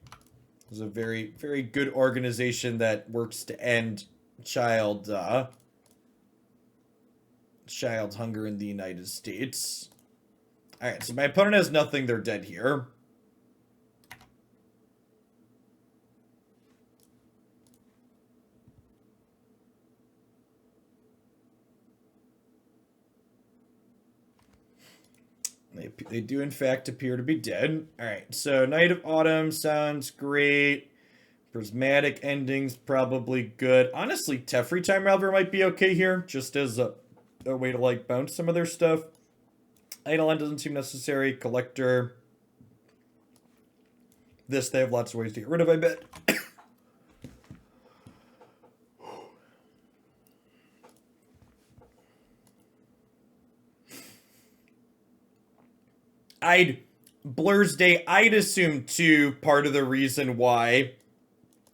It's a very, very good organization that works to end child hunger in the United States. Alright, so my opponent has nothing, they're dead here. They do, in fact, appear to be dead. Alright, so Night of Autumn sounds great. Prismatic Ending's probably good. Honestly, Teferi Time Raveler might be okay here, just as a way to, like, bounce some of their stuff. Eidolon doesn't seem necessary. Collector. This, they have lots of ways to get rid of, I bet. Blur's Day, I'd assume, too, part of the reason why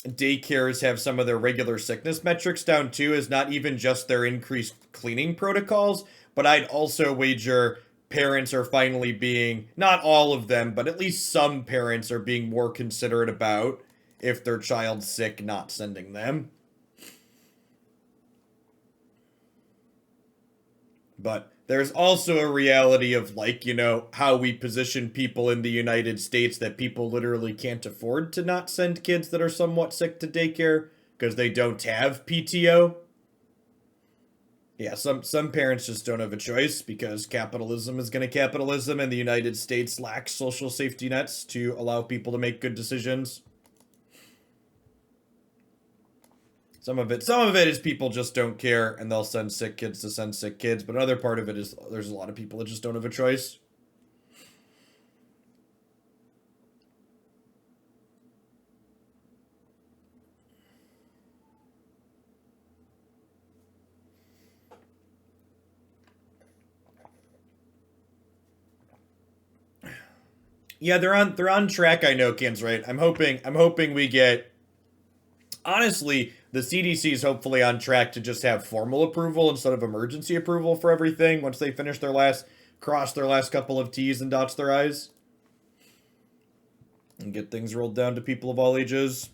daycares have some of their regular sickness metrics down, too, is not even just their increased cleaning protocols, but I'd also wager parents are finally being, not all of them, but at least some parents are being more considerate about if their child's sick, not sending them. But there's also a reality of, like, you know, how we position people in the United States, that people literally can't afford to not send kids that are somewhat sick to daycare because they don't have PTO. Yeah, some parents just don't have a choice because capitalism is going to capitalism, and the United States lacks social safety nets to allow people to make good decisions. Some of it is people just don't care, and they'll send sick kids to send sick kids. But another part of it is there's a lot of people that just don't have a choice. Yeah, they're on track. I know, Ken's right. I'm hoping we get. Honestly, the CDC is hopefully on track to just have formal approval instead of emergency approval for everything once they finish cross their last couple of T's and dots their I's. And get things rolled down to people of all ages.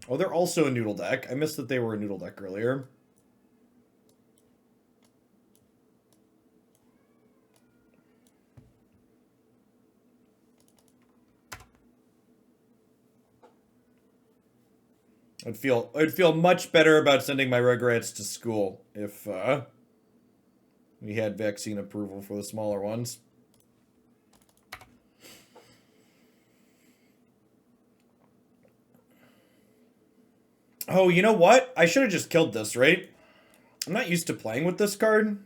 Oh, they're also a noodle deck. I missed that they were a noodle deck earlier. I'd feel much better about sending my Rugrats to school if we had vaccine approval for the smaller ones. Oh, you know what? I should have just killed this, right? I'm not used to playing with this card.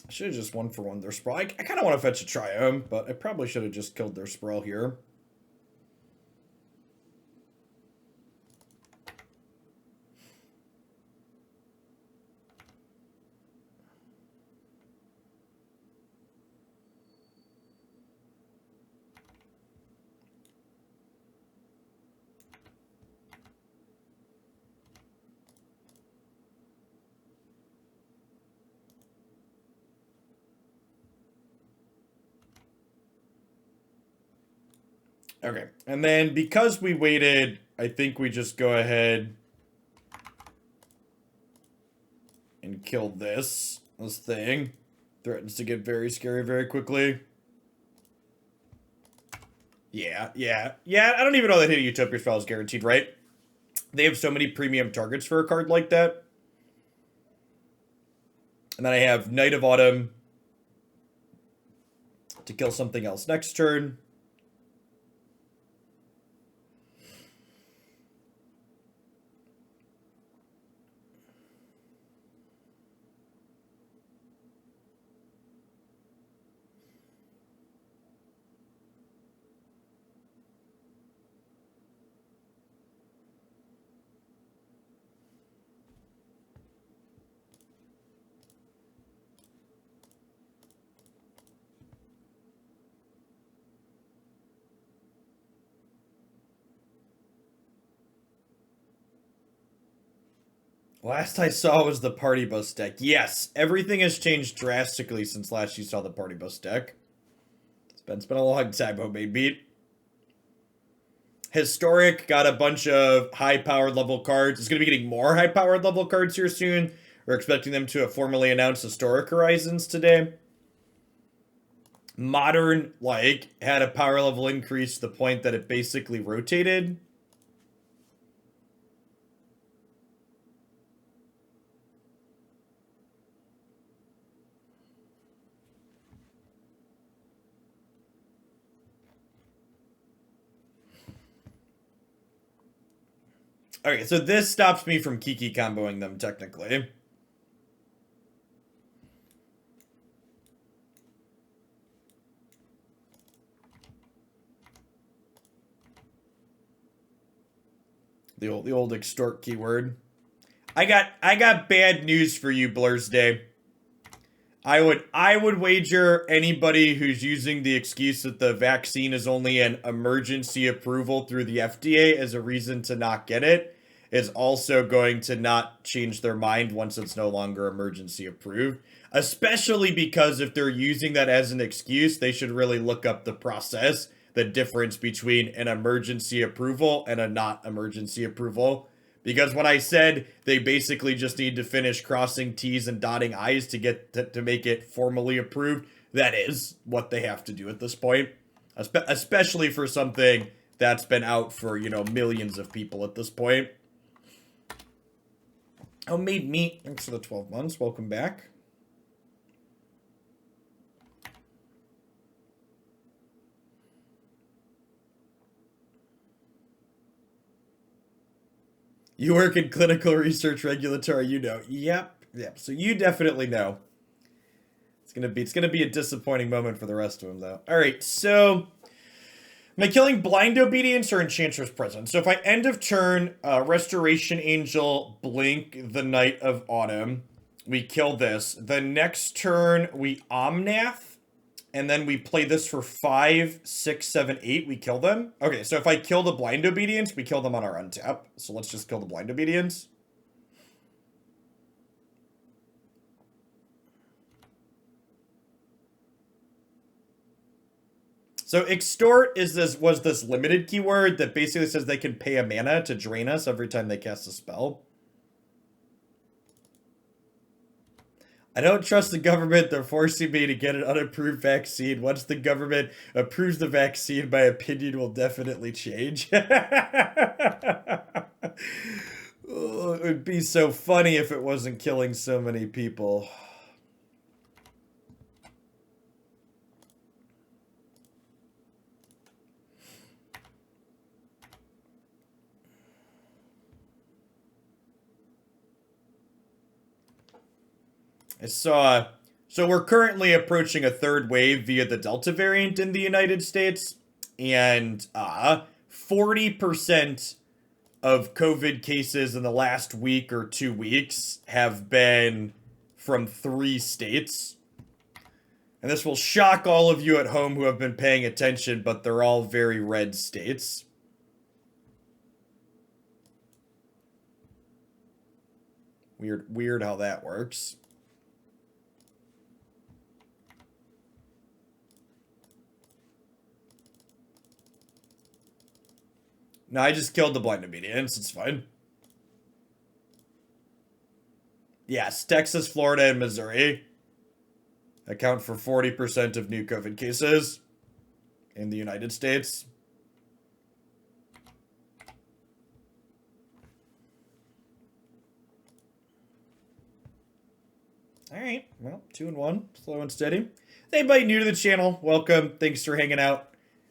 I should have just one for one their Sprawl. I kind of want to fetch a Triome, but I probably should have just killed their Sprawl here. Okay, and then because we waited, I think we just go ahead and kill this thing. Threatens to get very scary very quickly. Yeah. I don't even know that hitting Utopia Sprawl is guaranteed, right? They have so many premium targets for a card like that. And then I have Knight of Autumn to kill something else next turn. Last I saw was the Party Bus deck. Yes, everything has changed drastically since last you saw the Party Bus deck. It's been a long time, homemade beat. Historic got a bunch of high-powered level cards. It's going to be getting more high-powered level cards here soon. We're expecting them to have formally announced Historic Horizons today. Modern, had a power level increase to the point that it basically rotated. Okay, so this stops me from Kiki comboing them, technically. The old extort keyword. I got bad news for you, Blursday. I would wager anybody who's using the excuse that the vaccine is only an emergency approval through the FDA as a reason to not get it is also going to not change their mind once it's no longer emergency approved. Especially because if they're using that as an excuse, they should really look up the process, the difference between an emergency approval and a not emergency approval. Because when I said they basically just need to finish crossing T's and dotting I's to get to make it formally approved, that is what they have to do at this point. Especially for something that's been out for, millions of people at this point. Homemade meat, thanks for the 12 months. Welcome back. You work in clinical research regulatory, Yep. So you definitely know. It's gonna be a disappointing moment for the rest of them, though. All right, so Am I killing Blind Obedience or Enchantress Presence? So if I end of turn, Restoration Angel, Blink, the Night of Autumn, we kill this. The next turn, we Omnath, and then we play this for 5, 6, 7, 8, we kill them. Okay, so if I kill the Blind Obedience, we kill them on our untap. So let's just kill the Blind Obedience. So extort was this limited keyword that basically says they can pay a mana to drain us every time they cast a spell. I don't trust the government. They're forcing me to get an unapproved vaccine. Once the government approves the vaccine, my opinion will definitely change. Oh, it would be so funny if it wasn't killing so many people. I saw, so we're currently approaching a third wave via the Delta variant in the United States, and 40% of COVID cases in the last week or 2 weeks have been from 3 states. And this will shock all of you at home who have been paying attention, but they're all very red states. Weird how that works. No, I just killed the Blind Obedience. It's fine. Yes, Texas, Florida, and Missouri account for 40% of new COVID cases in the United States. All right, well, 2 and 1, slow and steady. Anybody new to the channel, welcome. Thanks for hanging out.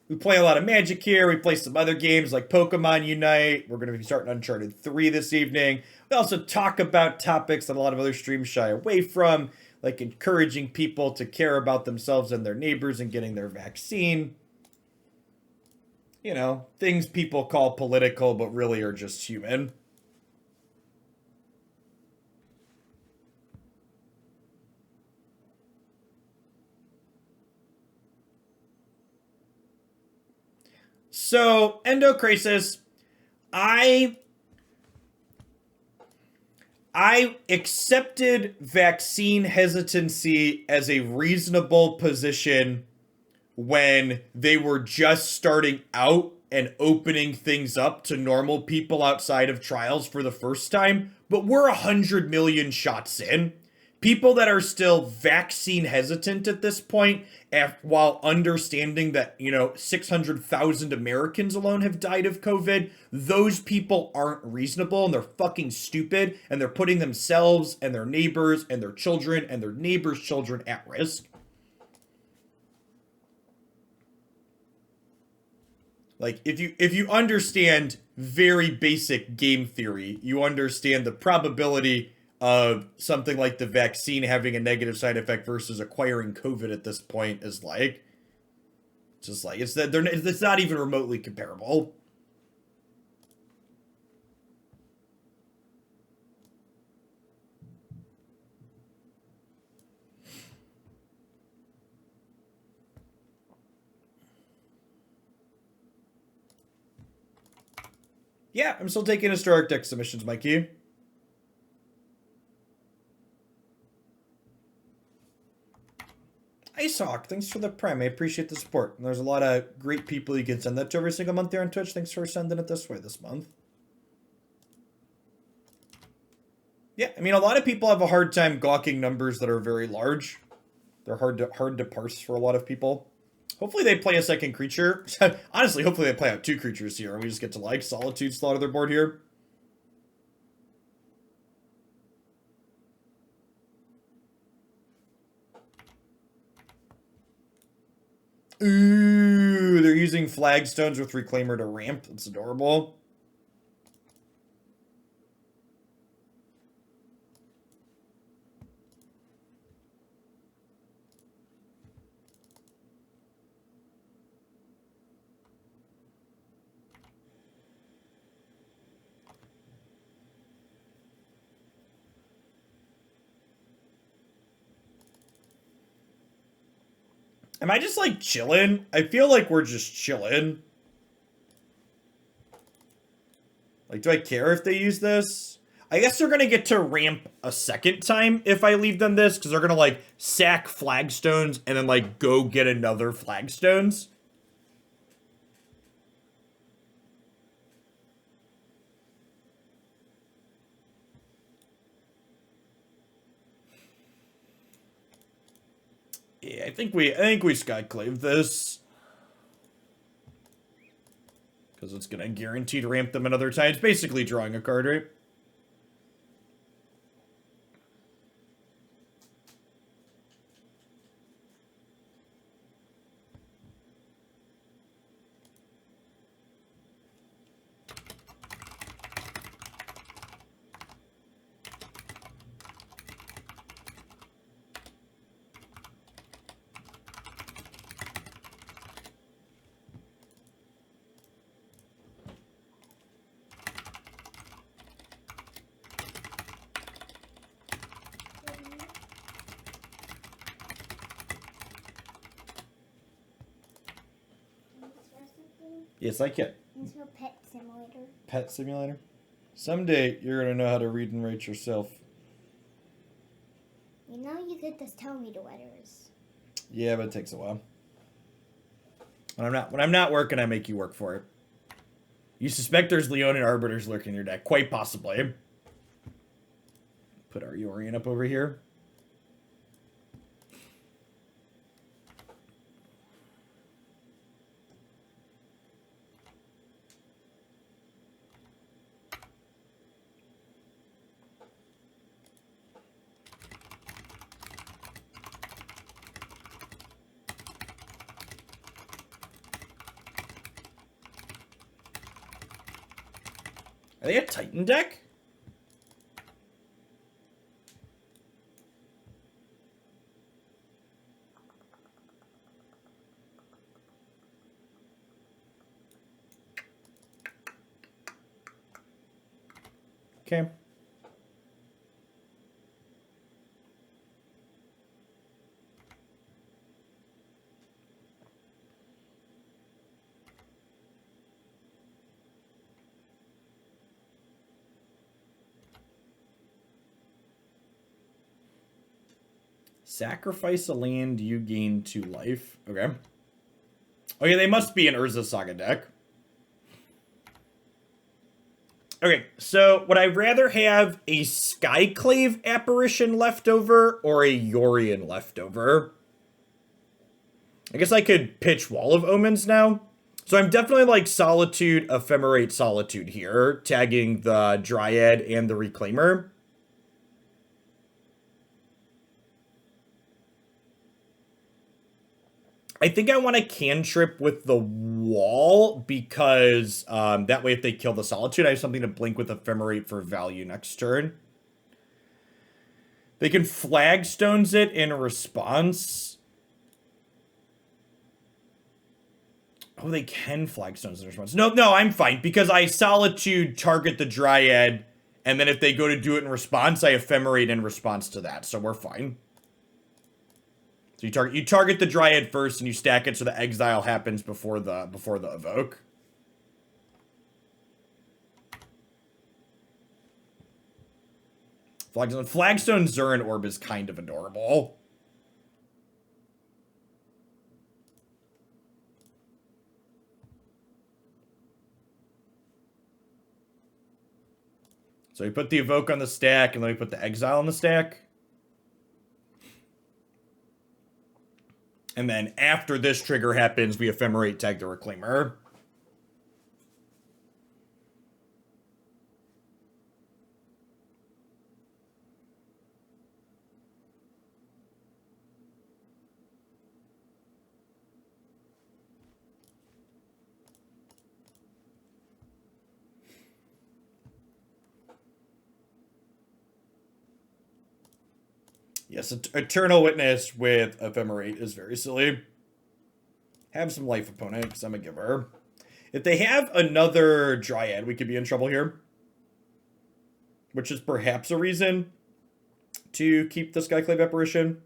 We play a lot of Magic here. We play some other games like Pokemon Unite. We're going to be starting Uncharted 3 this evening. We also talk about topics that a lot of other streams shy away from, like encouraging people to care about themselves and their neighbors and getting their vaccine. You know, things people call political but really are just human. So, Endocrisis, I accepted vaccine hesitancy as a reasonable position when they were just starting out and opening things up to normal people outside of trials for the first time, but we're 100 million shots in. People that are still vaccine hesitant at this point, while understanding that, 600,000 Americans alone have died of COVID, those people aren't reasonable and they're fucking stupid and they're putting themselves and their neighbors and their children and their neighbors' children at risk. Like, if you understand very basic game theory, you understand the probability of something like the vaccine having a negative side effect versus acquiring COVID at this point is like, just like, it's not even remotely comparable. Yeah, I'm still taking historic deck submissions, Mikey. Icehawk, thanks for the prime. I appreciate the support. And there's a lot of great people you can send that to every single month there on Twitch. Thanks for sending it this way this month. Yeah, I mean, a lot of people have a hard time gawking numbers that are very large. They're hard to parse for a lot of people. Hopefully they play a second creature. Honestly, hopefully they play out 2 creatures here and we just get to, like, Solitude slaughter their board here. Ooh, they're using flagstones with Reclaimer to ramp. That's adorable. Am I just, like, chilling? I feel like we're just chilling. Like, do I care if they use this? I guess they're going to get to ramp a second time if I leave them this, because they're going to, like, sack flagstones and then, like, go get another flagstones. Yeah, I think we Skyclave this. Because it's going to guarantee to ramp them another time. It's basically drawing a card, right? Yes, I can. Into a pet simulator. Pet simulator? Someday you're going to know how to read and write yourself. You know you could just tell me the letters. Yeah, but it takes a while. When I'm not working, I make you work for it. You suspect there's Leonin Arbiters lurking in your deck. Quite possibly. Put our Yorion up over here. Are they a Titan deck? Okay. Sacrifice a land, you gain 2 life. Okay. Okay, they must be an Urza Saga deck. Okay, so would I rather have a Skyclave Apparition left over or a Yorion left over? I guess I could pitch Wall of Omens now. So I'm definitely like Solitude, Ephemerate, Solitude here, tagging the Dryad and the Reclaimer. I think I want to cantrip with the Wall because that way if they kill the Solitude, I have something to blink with Ephemerate for value next turn. They can Flagstones it in response. Oh, they can Flagstones in response. No, I'm fine because I Solitude target the Dryad, and then if they go to do it in response, I Ephemerate in response to that, so we're fine. So you target the Dryad first, and you stack it so the exile happens before the evoke. Flagstone Zurin Orb is kind of adorable. So we put the evoke on the stack, and then we put the exile on the stack. And then after this trigger happens, we Ephemerate tag the Reclaimer. Yes, Eternal Witness with Ephemerate is very silly. Have some life, opponent, because I'm a giver. If they have another Dryad, we could be in trouble here. Which is perhaps a reason to keep the Skyclave Apparition.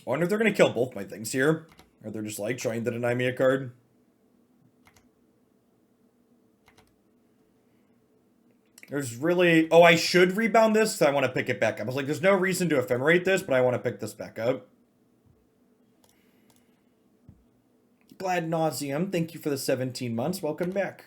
I wonder if they're going to kill both my things here. Or they're just like trying to deny me a card. There's really... Oh, I should rebound this because I want to pick it back up. I was like, there's no reason to ephemerate this, but I want to pick this back up. Glad Nauseum, thank you for the 17 months. Welcome back.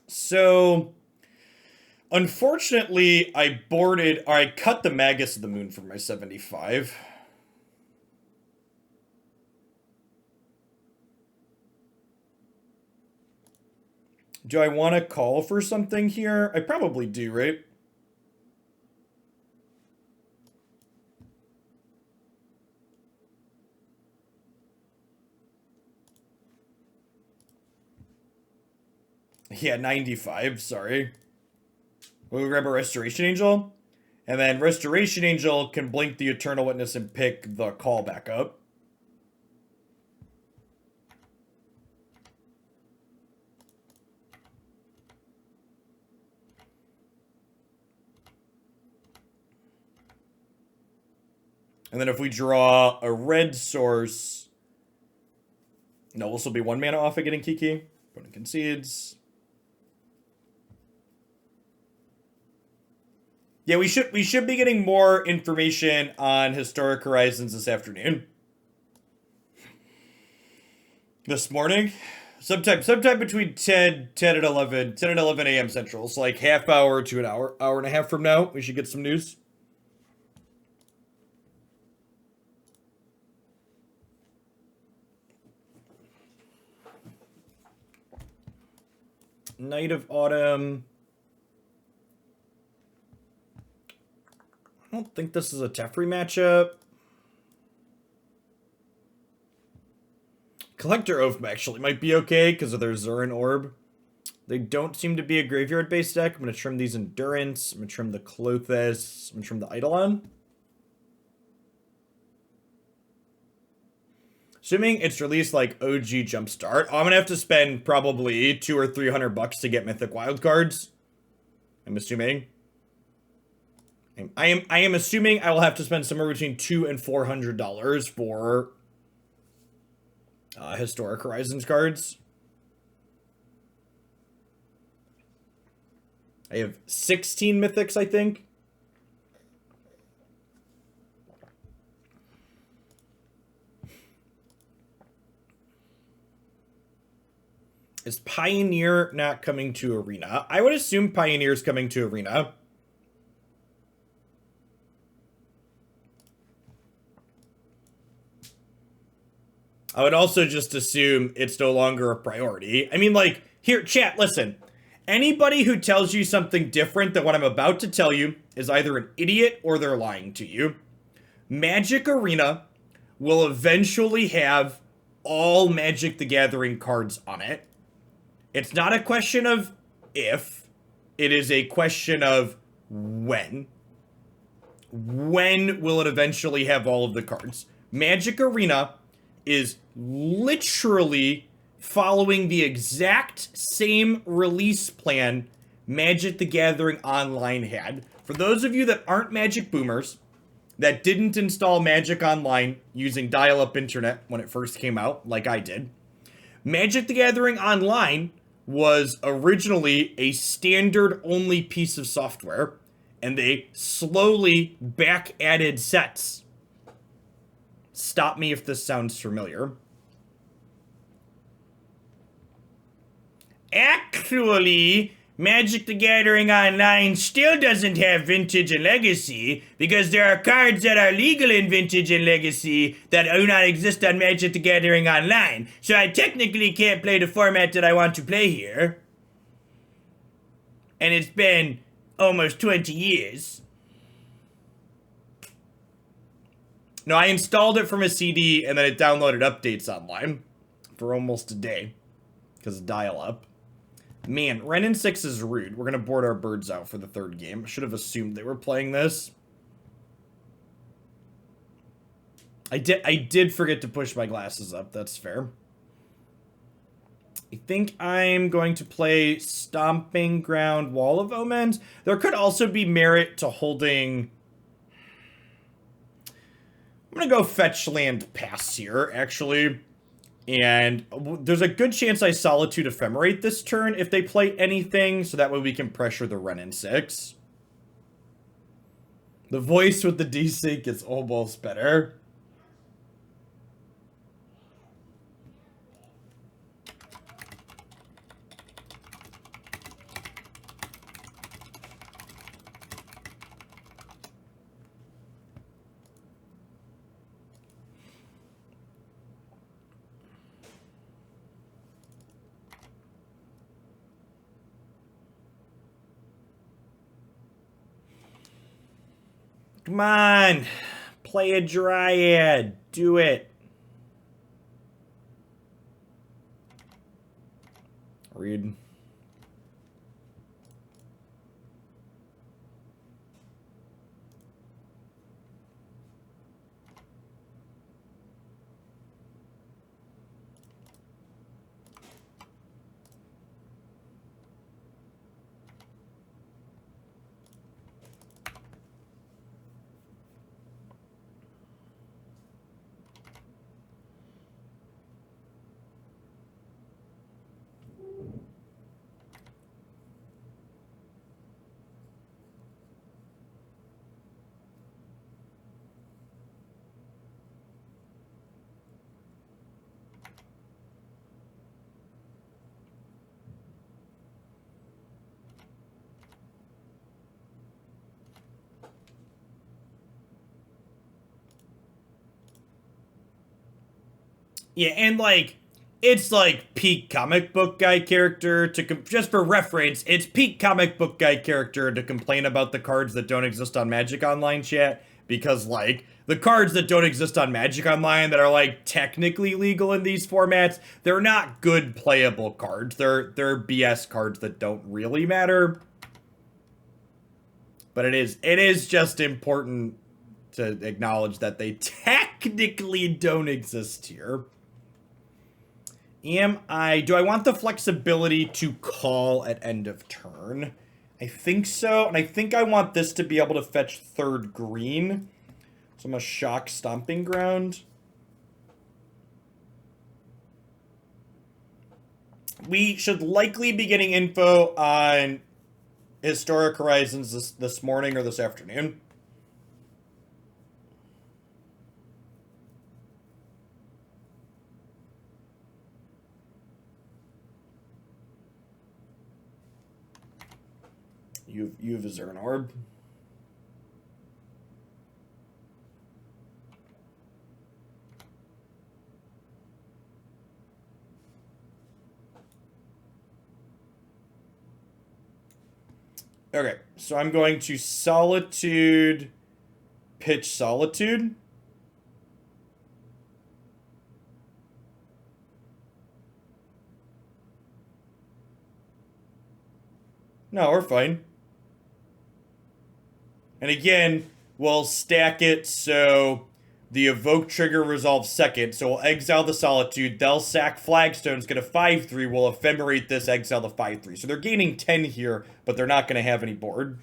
So, unfortunately, I cut the Magus of the Moon from my 75. Do I want to call for something here? I probably do, right? Yeah, 95, sorry. We'll grab a Restoration Angel. And then Restoration Angel can blink the Eternal Witness and pick the call back up. And then if we draw a red source... No, we'll still be 1 mana off of getting Kiki. Opponent concedes. Yeah, we should be getting more information on Historic Horizons this afternoon. This morning? Sometime between 10 and 11 a.m. Central. So like half hour to an hour and a half from now, we should get some news. Night of Autumn. I don't think this is a Teferi matchup. Collector Ouphe actually might be okay because of their Zurin Orb. They don't seem to be a graveyard-based deck. I'm going to trim these Endurance. I'm going to trim the Clothis. I'm going to trim the Eidolon. Assuming it's released like OG Jumpstart, I'm going to have to spend probably $200 or $300 to get Mythic Wildcards. I'm assuming. I am assuming I will have to spend somewhere between $200 and $400 for Historic Horizons cards. I have 16 Mythics, I think. Is Pioneer not coming to Arena? I would assume Pioneer's coming to Arena. I would also just assume it's no longer a priority. I mean, like, here, chat, listen. Anybody who tells you something different than what I'm about to tell you is either an idiot or they're lying to you. Magic Arena will eventually have all Magic the Gathering cards on it. It's not a question of if, it is a question of when. When will it eventually have all of the cards? Magic Arena is literally following the exact same release plan Magic the Gathering Online had. For those of you that aren't Magic boomers, that didn't install Magic Online using dial-up internet when it first came out, like I did, Magic the Gathering Online was originally a standard-only piece of software, and they slowly back-added sets. Stop me if this sounds familiar. Actually, Magic the Gathering Online still doesn't have Vintage and Legacy because there are cards that are legal in Vintage and Legacy that do not exist on Magic the Gathering Online. So I technically can't play the format that I want to play here. And it's been almost 20 years. No, I installed it from a CD, and then it downloaded updates online for almost a day. Because dial-up. Man, Wrenn and 6 is rude. We're going to board our birds out for the third game. Should have assumed they were playing this. I did forget to push my glasses up. That's fair. I think I'm going to play Stomping Ground, Wall of Omens. There could also be merit to holding... I'm going to go fetch land pass here, actually. And there's a good chance I Solitude Ephemerate this turn if they play anything, so that way we can pressure the Wrenn and 6. The voice with the desync is almost better. Come on, play a Dryad, do it. Read. Yeah, and like, it's like peak comic book guy character to, just for reference, it's peak comic book guy character to complain about the cards that don't exist on Magic Online chat, because like, the cards that don't exist on Magic Online that are like technically legal in these formats, they're not good playable cards. They're BS cards that don't really matter. But it is just important to acknowledge that they technically don't exist here. Do I want the flexibility to call at end of turn? I think so, and I think I want this to be able to fetch third green. So I'm gonna shock Stomping Ground. We should likely be getting info on Historic Horizons this morning or this afternoon. You have a Zern Orb. Okay, so I'm going to Solitude, pitch Solitude. No, we're fine. And again, we'll stack it so the evoke trigger resolves second. So we'll exile the Solitude. They'll sack Flagstones, get a 5/3. We'll ephemerate this, exile the 5/3. So they're gaining 10 here, but they're not going to have any board.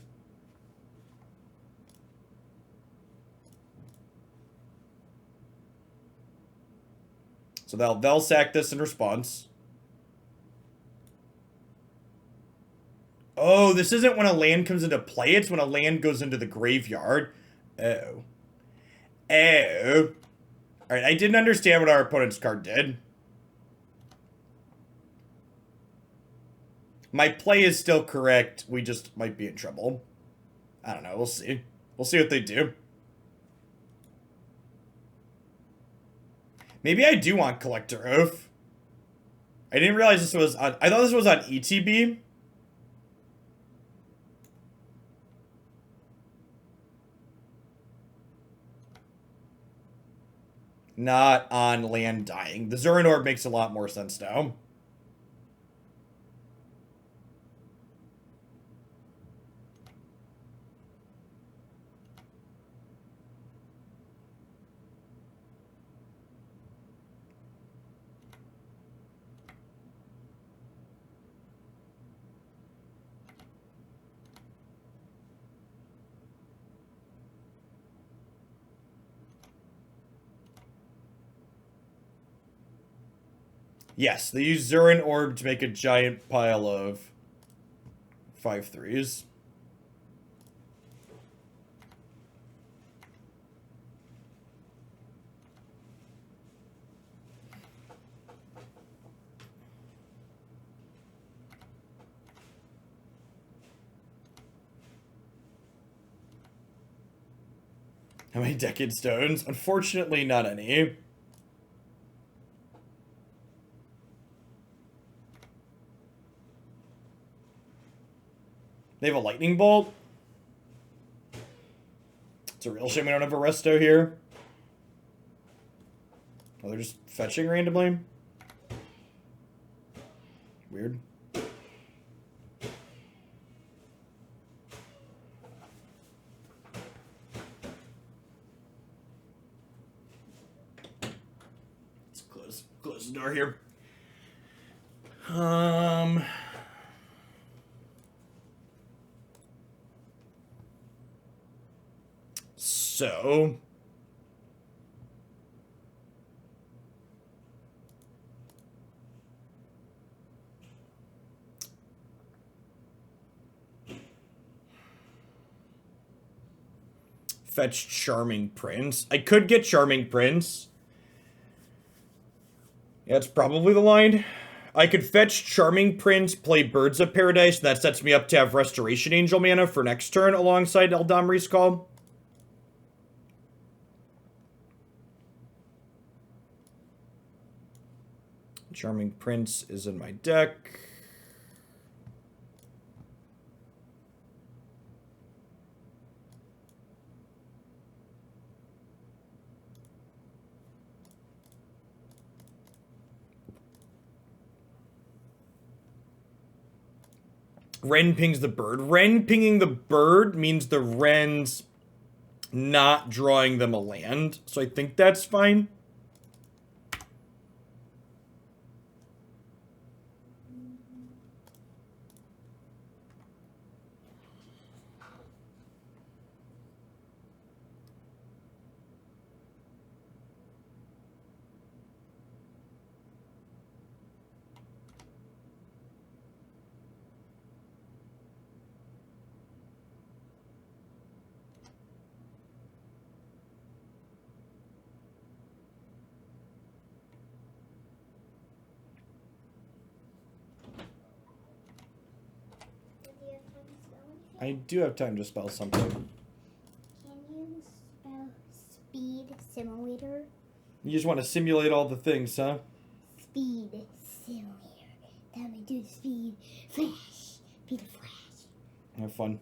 So they'll sack this in response. Oh, this isn't when a land comes into play. It's when a land goes into the graveyard. Oh. Oh. Alright, I didn't understand what our opponent's card did. My play is still correct. We just might be in trouble. I don't know. We'll see. We'll see what they do. Maybe I do want Collector Ouphe. I didn't realize this was on... I thought this was on ETB. not on land dying. The Zurin Orb makes a lot more sense now. Yes, they use Zurin Orb to make a giant pile of 5/3s. How many Decade Stones? Unfortunately, not any. They have a Lightning Bolt. It's a real shame we don't have a Resto here. Oh, they're just fetching randomly? Weird. Let's close the door here. So fetch Charming Prince. I could get Charming Prince. Yeah, that's probably the line. I could fetch Charming Prince, play Birds of Paradise, and that sets me up to have Restoration Angel mana for next turn alongside Eladamri's Call. Charming Prince is in my deck. Ren pings the bird. Ren pinging the bird means the Ren's not drawing them a land. So I think that's fine. I do have time to spell something. Can you spell speed simulator? You just want to simulate all the things, huh? Speed simulator. Time to do speed flash. Speed flash. Have fun.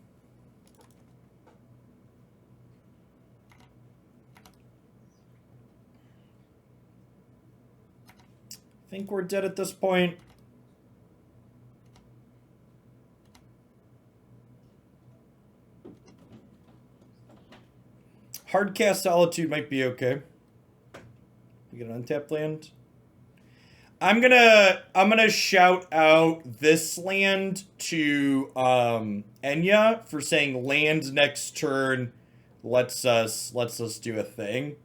I think we're dead at this point. Hardcast Solitude might be okay. We get an untapped land. I'm gonna shout out this land to Enya for saying land next turn lets us do a thing.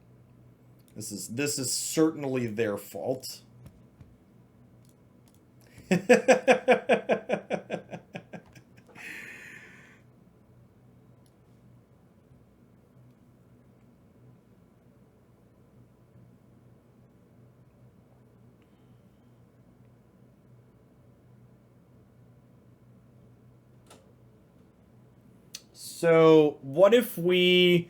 This is certainly their fault. So, what if we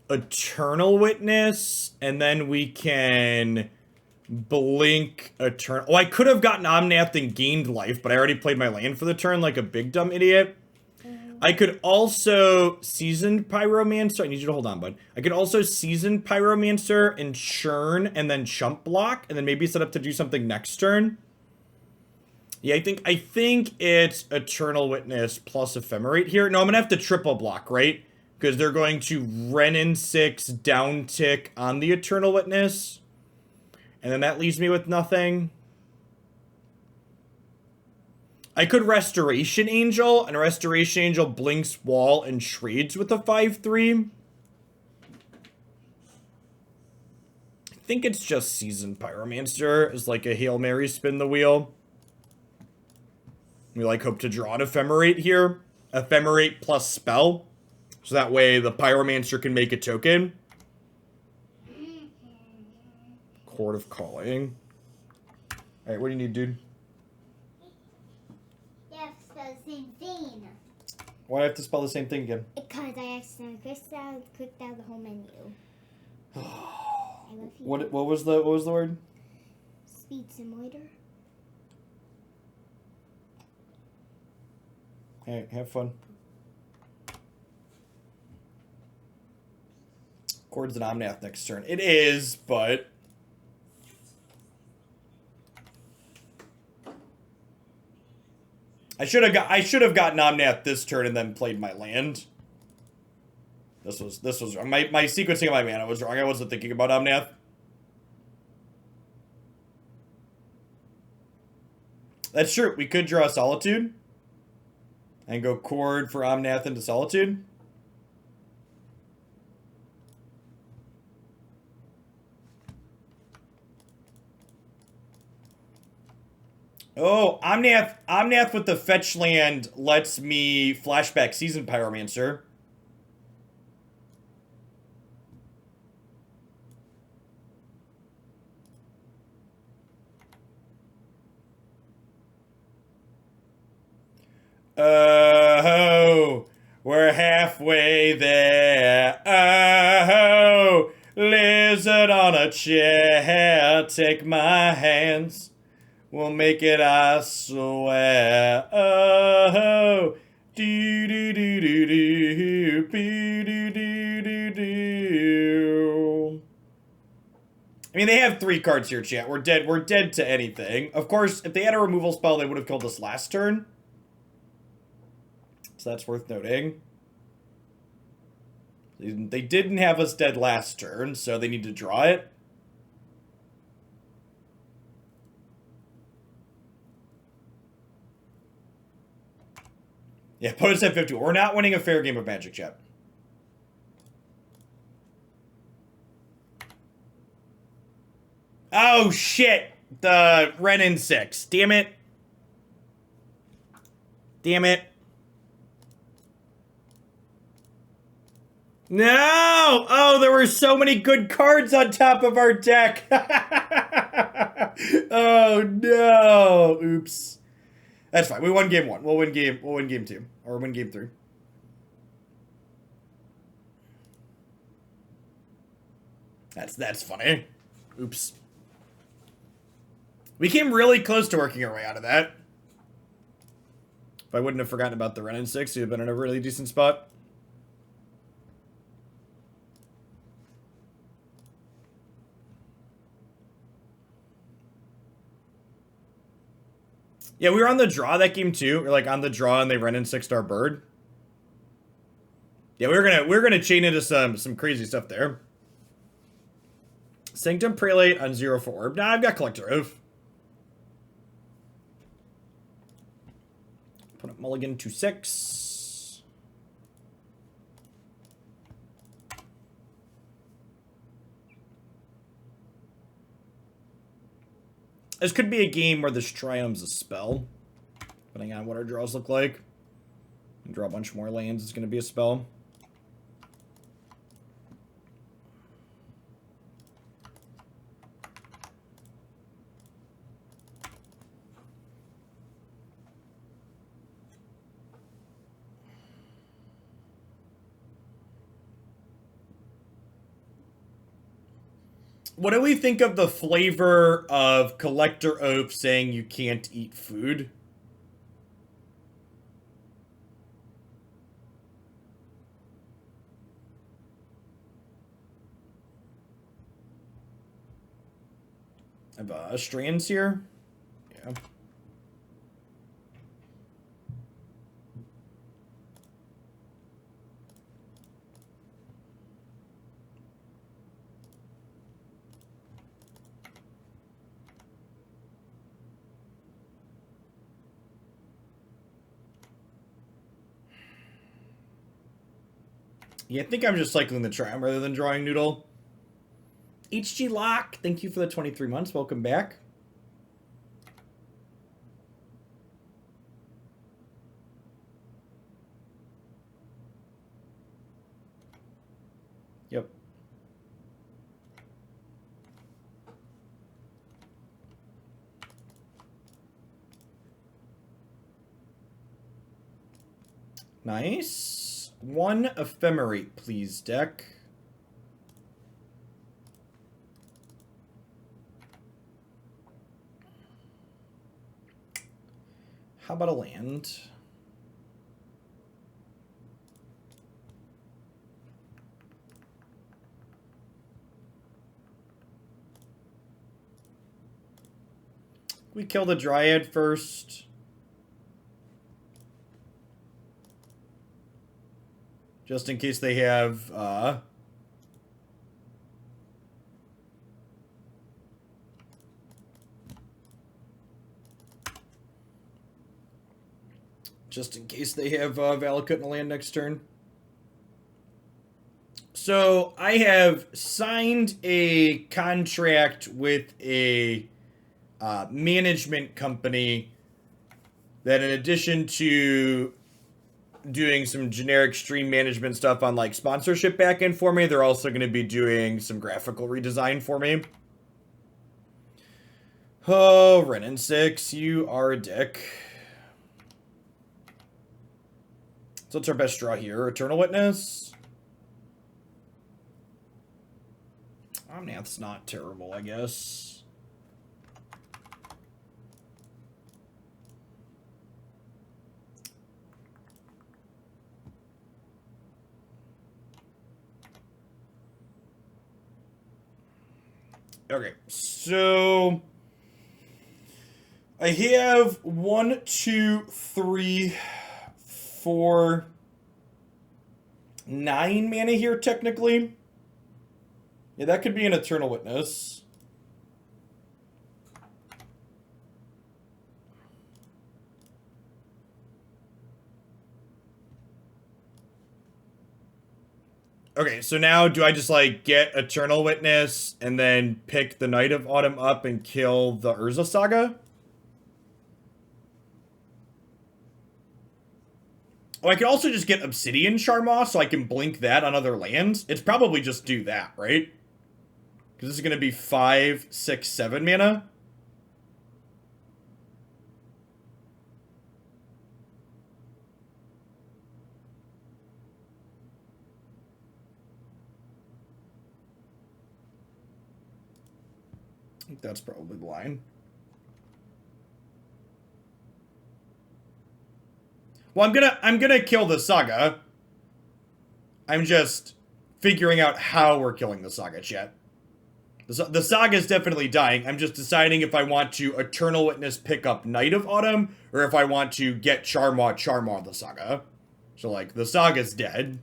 Eternal Witness, and then we can blink Eternal... Oh, I could have gotten Omnath and gained life, but I already played my land for the turn like a big dumb idiot. I could also Seasoned Pyromancer. I need you to hold on, bud. I could also Seasoned Pyromancer and churn and then chump block and then maybe set up to do something next turn. Yeah, I think it's Eternal Witness plus Ephemerate here. No, I'm gonna have to triple block, right? Because they're going to Renin 6 down tick on the Eternal Witness. And then that leaves me with nothing. I could Restoration Angel, and Restoration Angel blinks wall and trades with a 5/3. I think it's just Seasoned Pyromancer is like a Hail Mary spin the wheel. We like hope to draw an Ephemerate here. Ephemerate plus spell. So that way the Pyromancer can make a token. Chord of Calling. Alright, what do you need, dude? You have to spell the same thing. Why do I have to spell the same thing again? Because I accidentally clicked out the whole menu. I love you. What was the word? Speed Simulator. Hey, have fun. Chord's an Omnath next turn. It is, but I should have gotten Omnath this turn and then played my land. This was wrong. My sequencing of my mana was wrong. I wasn't thinking about Omnath. That's true. We could draw Solitude and go Chord for Omnath into Solitude. Oh, Omnath with the fetch land lets me flashback Seasoned Pyromancer. Oh, we're halfway there. Oh, lizard on a chair, take my hands. We'll make it, I swear. Oh, do do do do do, do do do do. I mean, they have 3 cards here, chat. We're dead. We're dead to anything. Of course, if they had a removal spell, they would have killed us last turn. So that's worth noting. They didn't have us dead last turn, so they need to draw it. Yeah, opponents have 50. We're not winning a fair game of Magic, chat. Oh, shit. The Renin 6. Damn it. Damn it. No! Oh, there were so many good cards on top of our deck. Oh, no. Oops. That's fine. We won game 1. We'll win game 2. Or win game 3. That's funny. Oops. We came really close to working our way out of that. If I wouldn't have forgotten about the Renin 6, we'd have been in a really decent spot. Yeah, we were on the draw that game too. We're like on the draw and they ran in 6-star bird. Yeah, we're gonna chain into some crazy stuff there. Sanctum Prelate on 0 for Orb. Nah, I've got Collector Ouphe. Put up mulligan to 6. This could be a game where this Triome's a spell, depending on what our draws look like. And draw a bunch more lands, it's going to be a spell. What do we think of the flavor of Collector Ouphe saying you can't eat food? of strands here. Yeah. Yeah, I think I'm just cycling the Triome rather than drawing Noodle. HG Lock, thank you for the 23 months. Welcome back. Yep. Nice. One Ephemerate, please, deck. How about a land? We kill the Dryad first. Just in case they have, Valakut in the land next turn. So, I have signed a contract with a management company that, in addition to doing some generic stream management stuff on like sponsorship backend for me, they're also going to be doing some graphical redesign for me. Oh, Renin 6, you are a dick. So what's our best draw here? Eternal Witness? Omnath's not terrible, I guess. Okay, so I have 1, 2, 3, 4, 9 mana here, technically. Yeah, that could be an Eternal Witness. Okay, so now do I just, like, get Eternal Witness and then pick the Knight of Autumn up and kill the Urza Saga? Oh, I could also just get Obsidian Charmaw so I can blink that on other lands. It's probably just do that, right? Because this is going to be 5, 6, 7 mana. I think that's probably the line. Well, I'm gonna kill the Saga. I'm just figuring out how we're killing the Saga, chat. The Saga is definitely dying. I'm just deciding if I want to Eternal Witness pick up Knight of Autumn, or if I want to get Charmaw the Saga. So, like, the Saga's dead.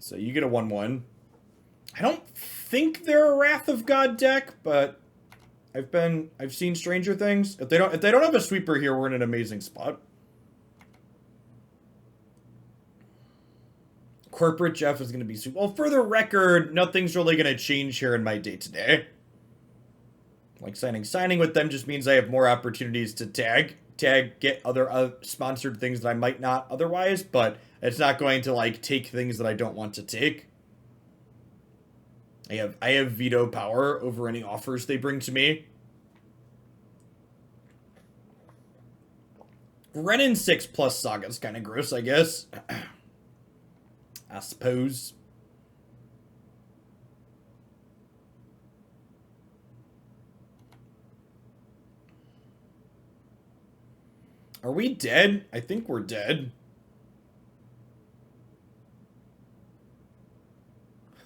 So you get a 1/1. I don't think they're a Wrath of God deck, but I've seen stranger things. If they don't have a sweeper here, we're in an amazing spot. Corporate Jeff is going to be super. Well, for the record, nothing's really going to change here in my day-to-day. Like signing with them just means I have more opportunities to get other sponsored things that I might not otherwise, but it's not going to, like, take things that I don't want to take. I have veto power over any offers they bring to me. Renin 6 plus Saga is kind of gross, I guess. I suppose. Are we dead? I think we're dead.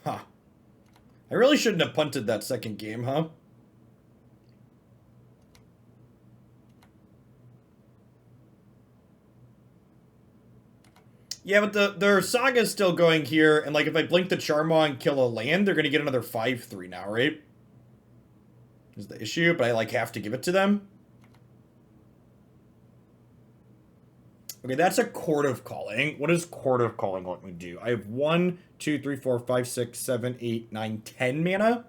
Huh. I really shouldn't have punted that second game, huh? Yeah, but their Saga's still going here, and like if I blink the Charmaw and kill a land, they're gonna get another 5/3 now, right? Is the issue, but I like have to give it to them. Okay, that's a Chord of Calling. What does Chord of Calling let me do? I have 1, 2, 3, 4, 5, 6, 7, 8, 9, 10 mana.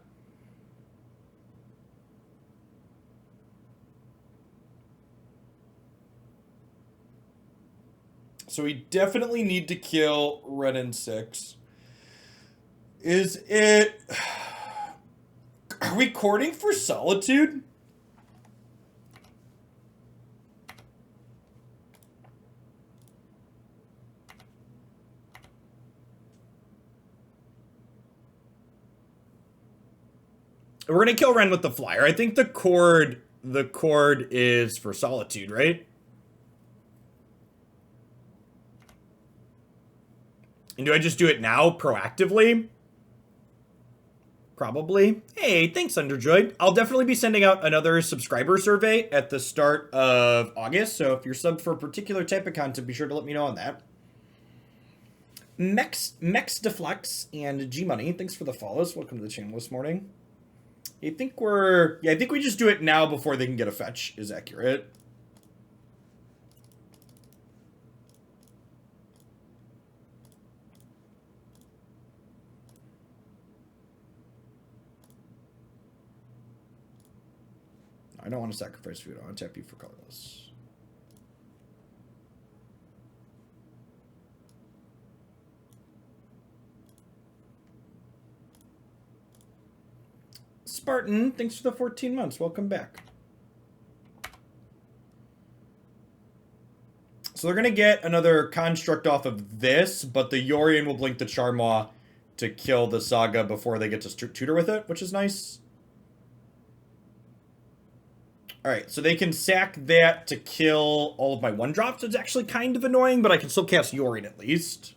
So we definitely need to kill red and 6. Is it... Are we courting for Solitude? We're gonna kill Ren with the flyer. I think the chord is for Solitude, right? And do I just do it now proactively? Probably. Hey, thanks, Underjoyed. I'll definitely be sending out another subscriber survey at the start of August, so if you're subbed for a particular type of content, be sure to let me know on that. Mex Deflex and G Money, thanks for the follows. Welcome to the channel this morning. I think we just do it now before they can get a fetch, is accurate. I don't want to sacrifice food. I want to tap you for colorless. Spartan, thanks for the 14 months. Welcome back. So they're going to get another construct off of this, but the Yorion will blink the Charmaw to kill the Saga before they get to tutor with it, which is nice. Alright, so they can sack that to kill all of my 1-drops. It's actually kind of annoying, but I can still cast Yorion at least.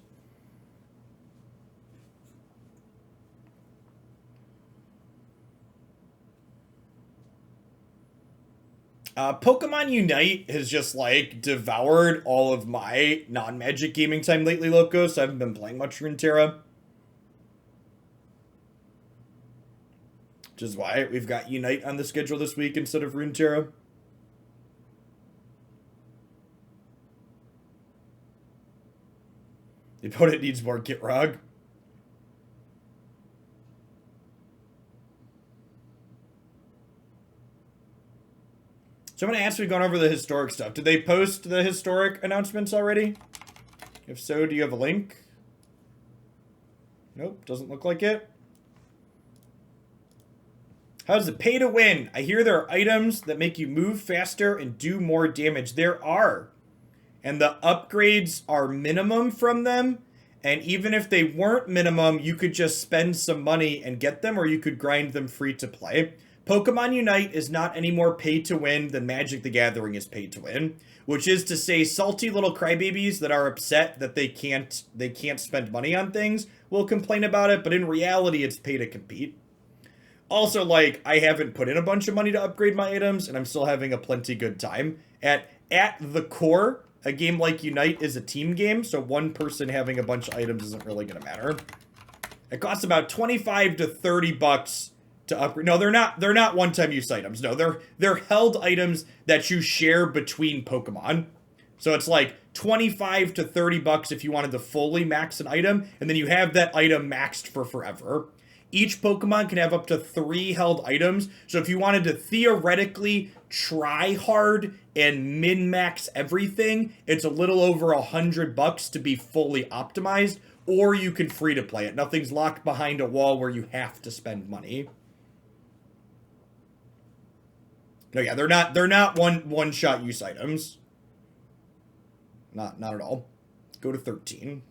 Pokemon Unite has just, like, devoured all of my non-Magic gaming time lately, Locus. I haven't been playing much Runeterra. Which is why we've got Unite on the schedule this week instead of Runeterra. The opponent needs more Gitrog. So I'm going to ask, we've gone over the historic stuff. Did they post the historic announcements already? If so, do you have a link? Nope, doesn't look like it. How's it pay to win? I hear there are items that make you move faster and do more damage. There are. And the upgrades are minimum from them. And even if they weren't minimum, you could just spend some money and get them, or you could grind them free to play. Pokemon Unite is not any more pay to win than Magic the Gathering is pay to win, which is to say salty little crybabies that are upset that they can't spend money on things will complain about it, but in reality it's pay to compete. Also, like, I haven't put in a bunch of money to upgrade my items, and I'm still having a plenty good time. At the core, a game like Unite is a team game, so one person having a bunch of items isn't really going to matter. It costs about 25 to 30 bucks to upgrade. No, they're not one-time use items. No, they're held items that you share between Pokemon. So it's like 25 to 30 bucks if you wanted to fully max an item, and then you have that item maxed for forever. Each Pokemon can have up to 3 held items, so if you wanted to theoretically try hard and min-max everything, it's a little over $100 to be fully optimized, or you can free to play it. Nothing's locked behind a wall where you have to spend money. No, yeah, they're not one-shot use items. Not at all. Go to 13.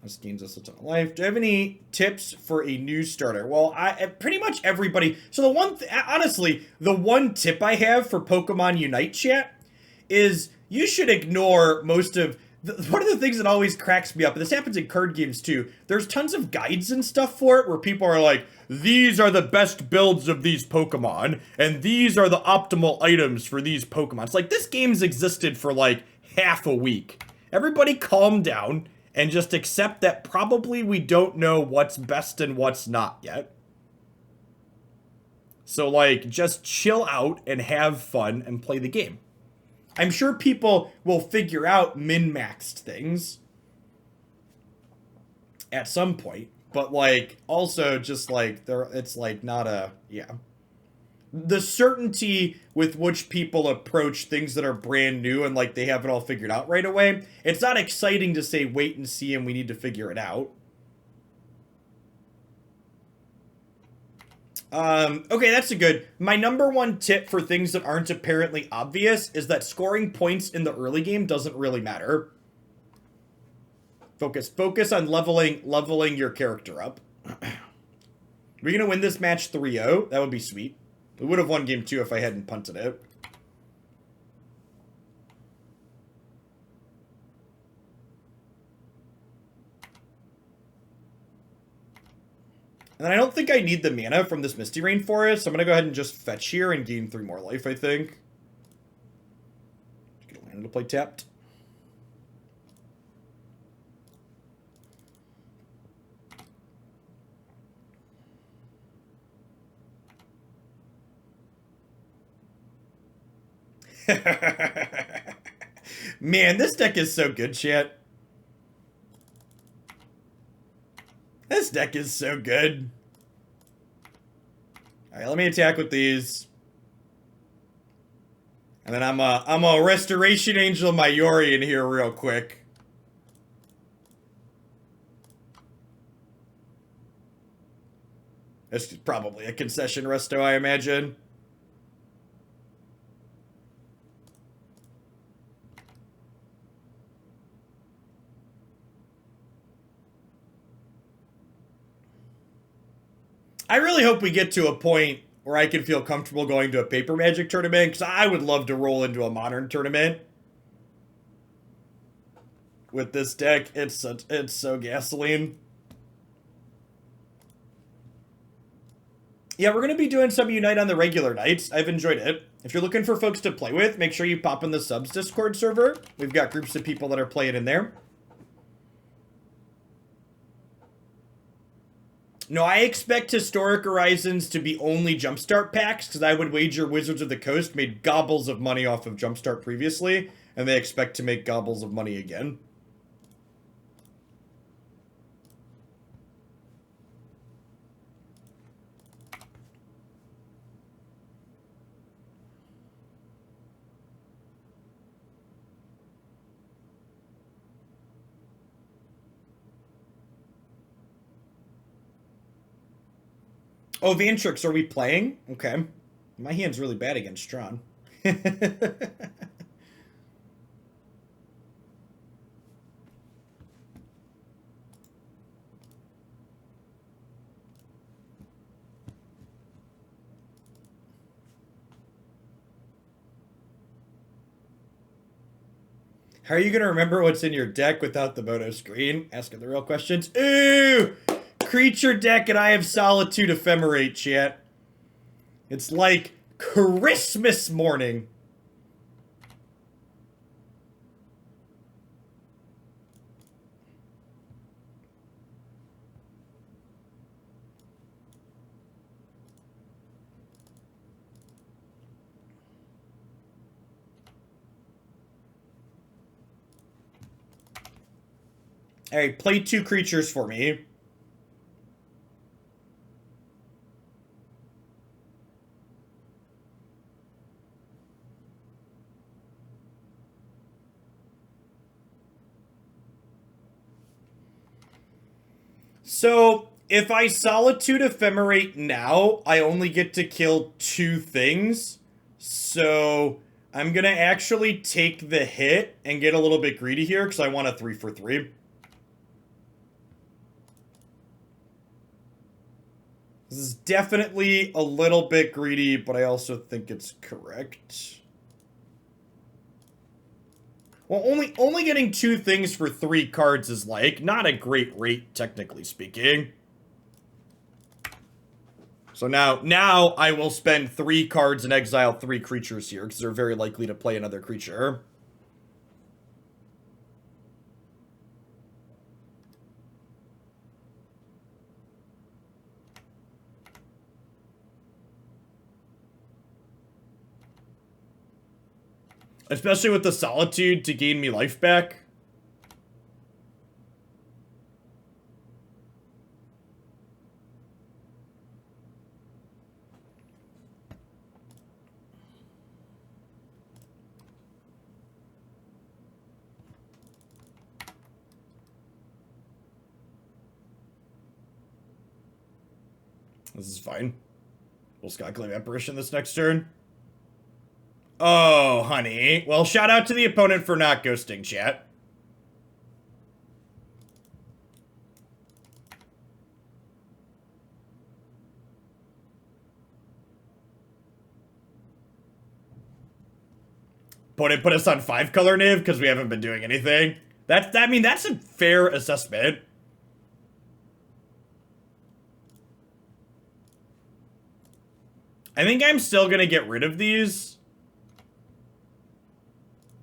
This gains us a ton of life. Do I have any tips for a new starter? Well, pretty much everybody. So the one, honestly, the one tip I have for Pokemon Unite chat is you should ignore most of. One of the things that always cracks me up, and this happens in card games too, there's tons of guides and stuff for it where people are like, these are the best builds of these Pokemon, and these are the optimal items for these Pokemon. It's like, this game's existed for like half a week. Everybody calm down and just accept that probably we don't know what's best and what's not yet. So like, just chill out and have fun and play the game. I'm sure people will figure out min-maxed things at some point, but like also just like it's like not a, yeah. The certainty with which people approach things that are brand new and like they have it all figured out right away, it's not exciting to say wait and see and we need to figure it out. Okay, that's a good. My number one tip for things that aren't apparently obvious is that scoring points in the early game doesn't really matter. Focus on leveling your character up. We're gonna win this match 3-0. That would be sweet. We would have won game 2 if I hadn't punted it. And I don't think I need the mana from this Misty Rainforest, so I'm gonna go ahead and just fetch here and gain 3 more life, I think. Get a land to play tapped. Man, this deck is so good, chat. This deck is so good. Alright, let me attack with these. And then I'm a Restoration Angel Mayori in here real quick. That's probably a concession resto, I imagine. I really hope we get to a point where I can feel comfortable going to a Paper Magic tournament, because I would love to roll into a Modern tournament with this deck. It's so gasoline. Yeah, we're going to be doing some Unite on the regular nights. I've enjoyed it. If you're looking for folks to play with, make sure you pop in the subs Discord server. We've got groups of people that are playing in there. No, I expect Historic Horizons to be only Jumpstart packs, because I would wager Wizards of the Coast made gobbles of money off of Jumpstart previously, and they expect to make gobbles of money again. Oh, Vantrix, are we playing? Okay. My hand's really bad against Tron. How are you going to remember what's in your deck without the moto screen? Asking the real questions. Ooh! Creature deck and I have Solitude Ephemerate, chat. It's like Christmas morning. Alright, play 2 creatures for me. So, if I Solitude Ephemerate now, I only get to kill 2 things. So, I'm going to actually take the hit and get a little bit greedy here, because I want a 3 for 3. This is definitely a little bit greedy, but I also think it's correct. Well, only getting 2 things for 3 cards is, like, not a great rate, technically speaking. So now I will spend 3 cards and exile 3 creatures here, because they're very likely to play another creature. Especially with the Solitude to gain me life back. This is fine. We'll Skyclave Apparition this next turn. Oh, honey. Well, shout out to the opponent for not ghosting, chat. Put us on 5-color Niv because we haven't been doing anything. I mean, that's a fair assessment. I think I'm still gonna get rid of these.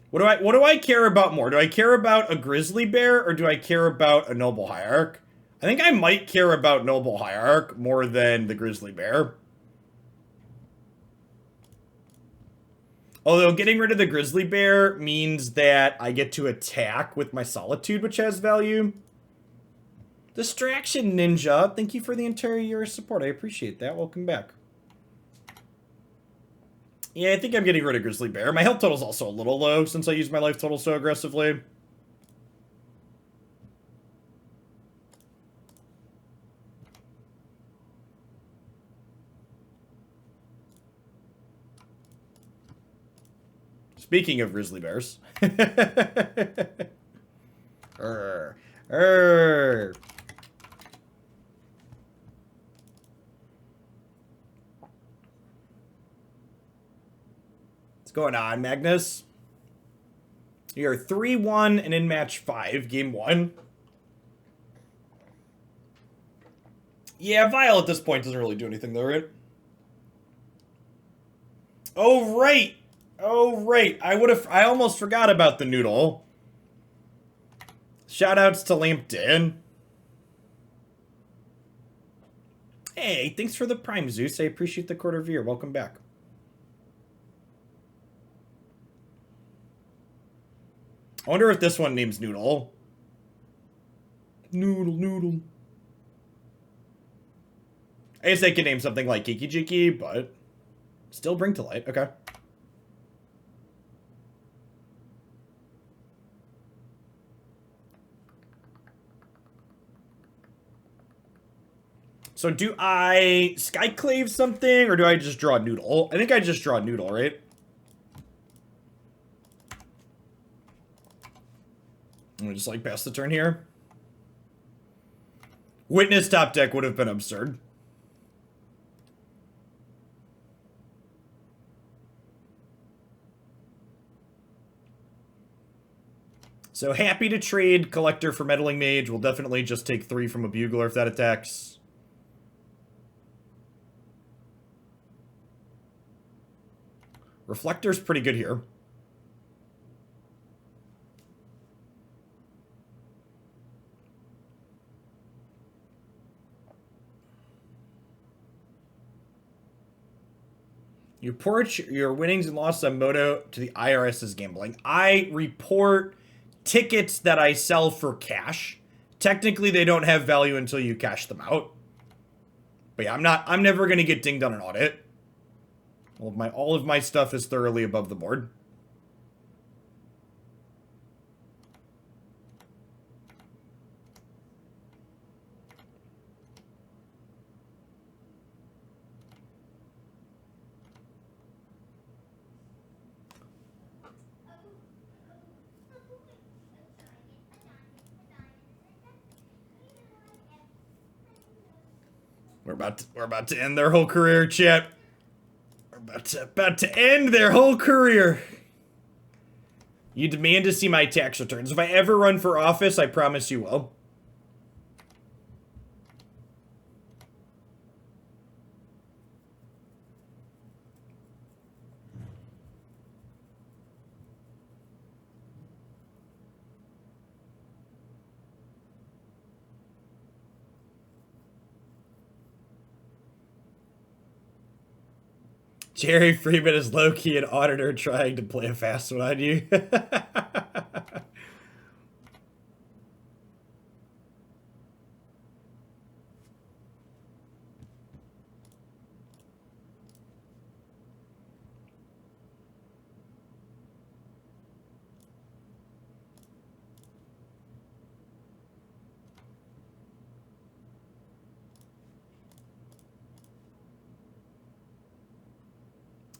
What do I care about more? Do I care about a Grizzly Bear or do I care about a Noble Hierarch? I think I might care about Noble Hierarch more than the Grizzly Bear. Although getting rid of the Grizzly Bear means that I get to attack with my Solitude, which has value. Distraction Ninja, thank you for the entire year of support. I appreciate that. Welcome back. Yeah, I think I'm getting rid of Grizzly Bear. My health total's also a little low since I use my life total so aggressively. Speaking of Grizzly Bears. What's going on, Magnus? You're 3-1 and in match 5, game 1. Yeah, Vial at this point doesn't really do anything though, right? Oh, right! Oh, right. I almost forgot about the noodle. Shoutouts to Lampton. Hey, thanks for the Prime, Zeus. I appreciate the quarter of year. Welcome back. I wonder if this one names Noodle. Noodle. I guess they could name something like Kiki-Jiki, but still bring to light. Okay. So do I Skyclave something, or do I just draw Noodle? I think I just draw Noodle, right? I'm gonna just, like, pass the turn here. Witness top deck would have been absurd. So happy to trade Collector for Meddling Mage. We'll definitely just take 3 from a Bugler if that attacks. Reflector's pretty good here. You report your winnings and losses on Moto to the IRS's gambling. I report tickets that I sell for cash. Technically, they don't have value until you cash them out. But yeah, I'm never gonna get dinged on an audit. All of my stuff is thoroughly above the board. We're about to end their whole career, chat. We're about to end their whole career. You demand to see my tax returns. If I ever run for office, I promise you will. Jerry Freeman is low-key an auditor trying to play a fast one on you.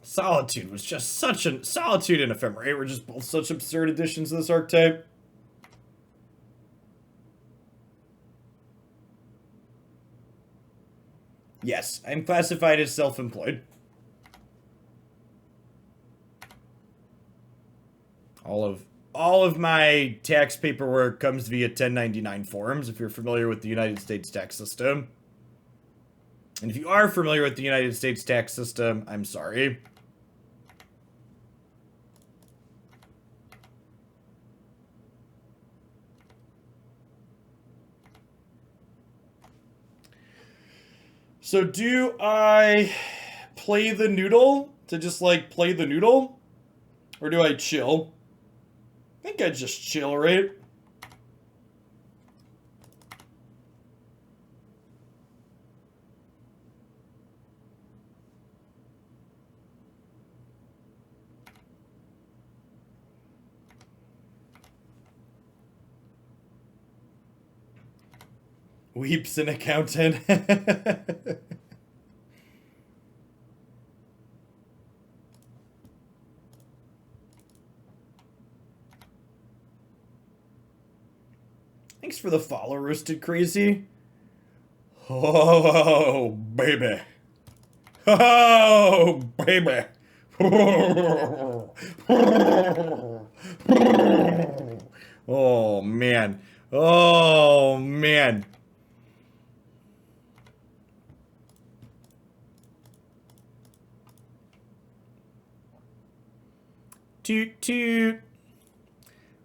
Solitude was just such an... Solitude and Ephemerate were just both such absurd additions to this archetype. Yes, I'm classified as self-employed. All of my tax paperwork comes via 1099 forms, if you're familiar with the United States tax system. And if you are familiar with the United States tax system, I'm sorry. So do I play the noodle to just, like, play the noodle? Or do I chill? I think I just chill, right? Weeps an accountant. Thanks for the follow, Roasted Crazy. Oh, baby. Oh, baby. Oh, man. Oh, man. Toot toot.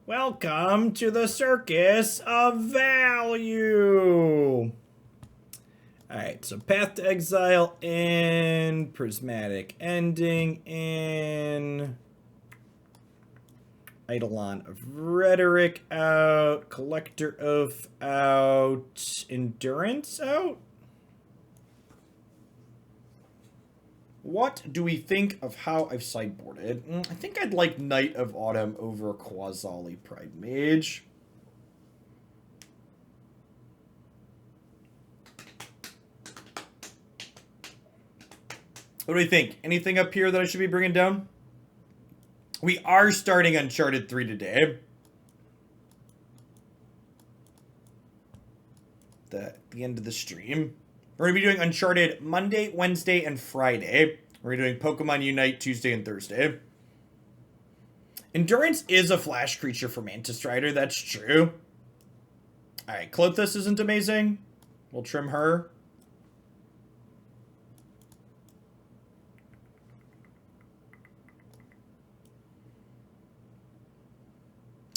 Welcome to the circus of value. Alright, so Path to Exile in, Prismatic Ending in, Eidolon of Rhetoric out, Collector Ouphe out, Endurance out? What do we think of how I've sideboarded? I think I'd like Knight of Autumn over Qasali Pridemage. What do we think? Anything up here that I should be bringing down? We are starting Uncharted 3 today. The end of the stream. We're going to be doing Uncharted Monday, Wednesday, and Friday. We're doing Pokemon Unite Tuesday and Thursday. Endurance is a flash creature for Mantis Rider. That's true. Alright, Clothis isn't amazing. We'll trim her.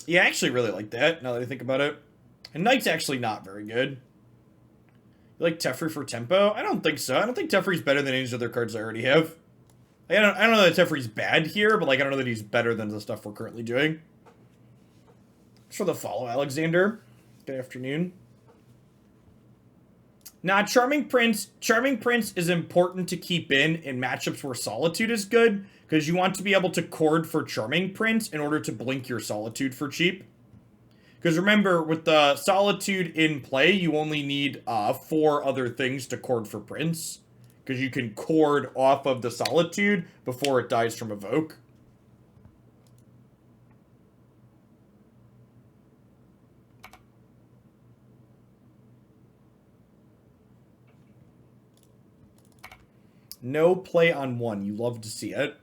Yeah, I actually really like that, now that I think about it. And Knight's actually not very good. You like Teferi for tempo? I don't think so. I don't think Teferi's better than any of the other cards I already have. Like, I don't know that Teferi's bad here, but like I don't know that he's better than the stuff we're currently doing. Thanks for the follow, Alexander. Good afternoon. Nah, Charming Prince is important to keep in matchups where Solitude is good, because you want to be able to chord for Charming Prince in order to blink your Solitude for cheap. Because remember, with the Solitude in play, you only need 4 other things to chord for Prince. Because you can chord off of the Solitude before it dies from Evoke. No play on 1. You love to see it.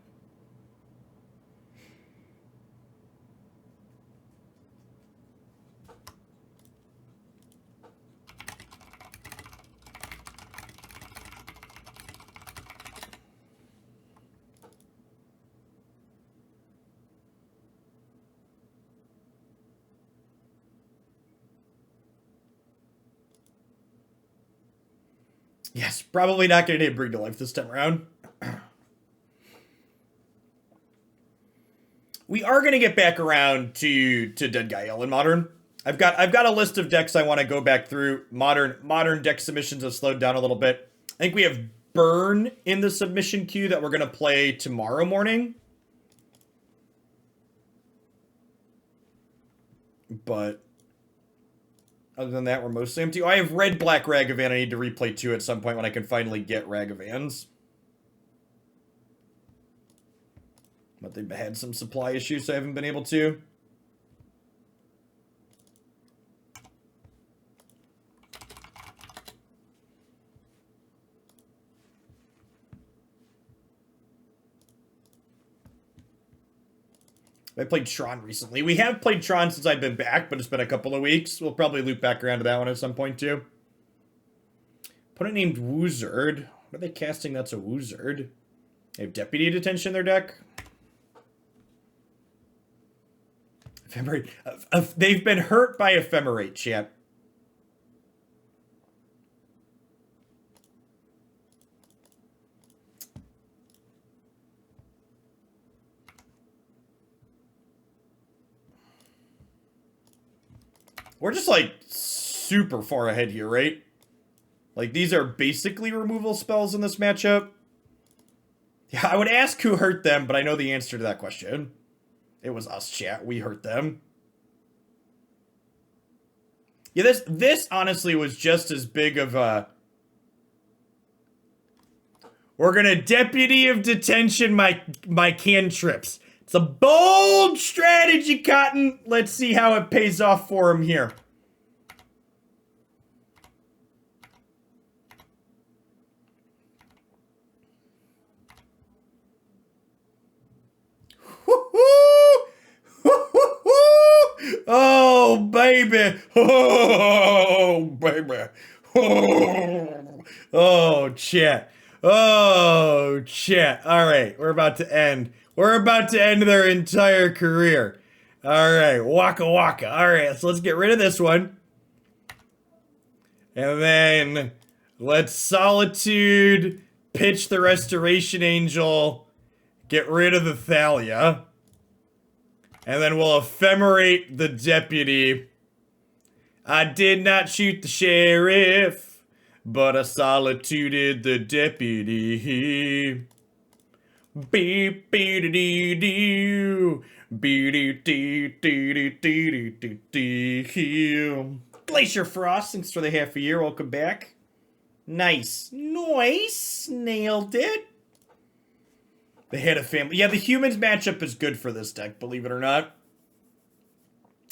Yes, probably not going to hit Bring to Life this time around. We are going to get back around to Dead Gael in Modern. I've got a list of decks I want to go back through. Modern deck submissions have slowed down a little bit. I think we have Burn in the submission queue that we're going to play tomorrow morning. But other than that, we're mostly empty. Oh, I have Red Black Ragavan I need to replay too at some point when I can finally get Ragavans. But they've had some supply issues, so I haven't been able to. I played Tron recently. We have played Tron since I've been back, but it's been a couple of weeks. We'll probably loop back around to that one at some point, too. Opponent named Woozard. What are they casting that's a Woozard? They have Deputy Detention in their deck. Ephemerate. They've been hurt by Ephemerate, chat. We're just, like, super far ahead here, right? Like, these are basically removal spells in this matchup. Yeah, I would ask who hurt them, but I know the answer to that question. It was us, chat. We hurt them. Yeah, this honestly was just as big of a... We're gonna Deputy of Detention my cantrips. It's a bold strategy, Cotton. Let's see how it pays off for him here. Oh, baby. Oh, baby. Oh, chat. Oh, chat. All right, we're about to end. We're about to end their entire career. All right, waka waka. All right, so let's get rid of this one. And then let's Solitude, pitch the Restoration Angel, get rid of the Thalia. And then we'll Ephemerate the Deputy. I did not shoot the Sheriff, but I Solituded the Deputy. Beep beep dee dee dee. Glacier Frost, thanks for the half a year. Welcome back. Nice. Nice. Nailed it. They had a family. Yeah, the humans matchup is good for this deck, believe it or not.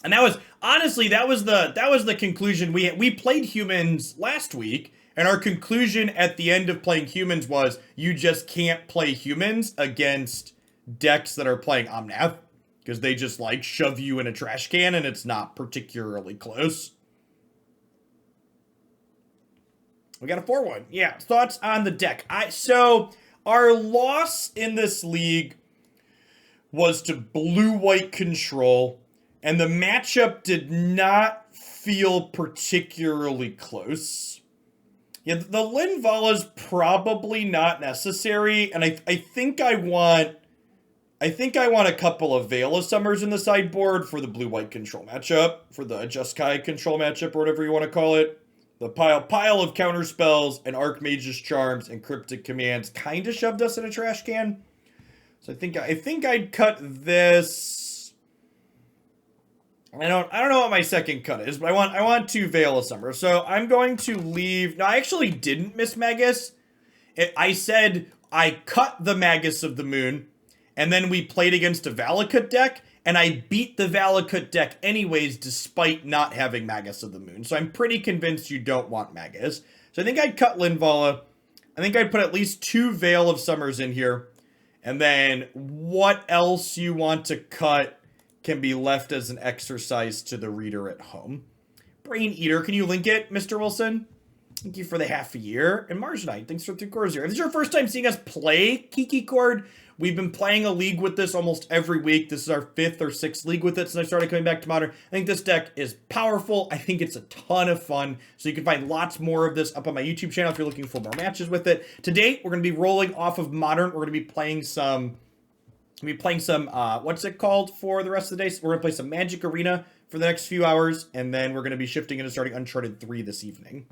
And that was honestly that was the conclusion. We played humans last week, and our conclusion at the end of playing humans was you just can't play humans against decks that are playing Omnath, because they just like shove you in a trash can and it's not particularly close. We got a 4-1. Yeah, thoughts on the deck. So our loss in this league was to blue-white control, and the matchup did not feel particularly close. Yeah, the Linvala's probably not necessary, and I think I want a couple of Veil of Summers in the sideboard for the blue-white control matchup, for the Jeskai control matchup, or whatever you want to call it. The pile of counterspells and Archmage's Charms and Cryptic Commands kind of shoved us in a trash can. So I think I'd cut this. I don't know what my second cut is, but I want 2 Veil of Summer. So I'm going to leave. No, I actually didn't miss Magus. I said I cut the Magus of the Moon, and then we played against a Valakut deck, and I beat the Valakut deck anyways, despite not having Magus of the Moon. So I'm pretty convinced you don't want Magus. So I think I'd cut Linvala. I think I'd put at least 2 Veil of Summers in here. And then what else you want to cut can be left as an exercise to the reader at home. Brain Eater, can you link it, Mr. Wilson? Thank you for the half a year. And Marginite, thanks for 3 quarters here. If this is your first time seeing us play Kiki Chord, we've been playing a league with this almost every week. This is our 5th or 6th league with it since I started coming back to Modern. I think this deck is powerful. I think it's a ton of fun. So you can find lots more of this up on my YouTube channel if you're looking for more matches with it. To date, we're going to be rolling off of Modern. We're going to be playing some... what's it called for the rest of the day? So we're going to play some Magic Arena for the next few hours. And then we're going to be shifting into starting Uncharted 3 this evening.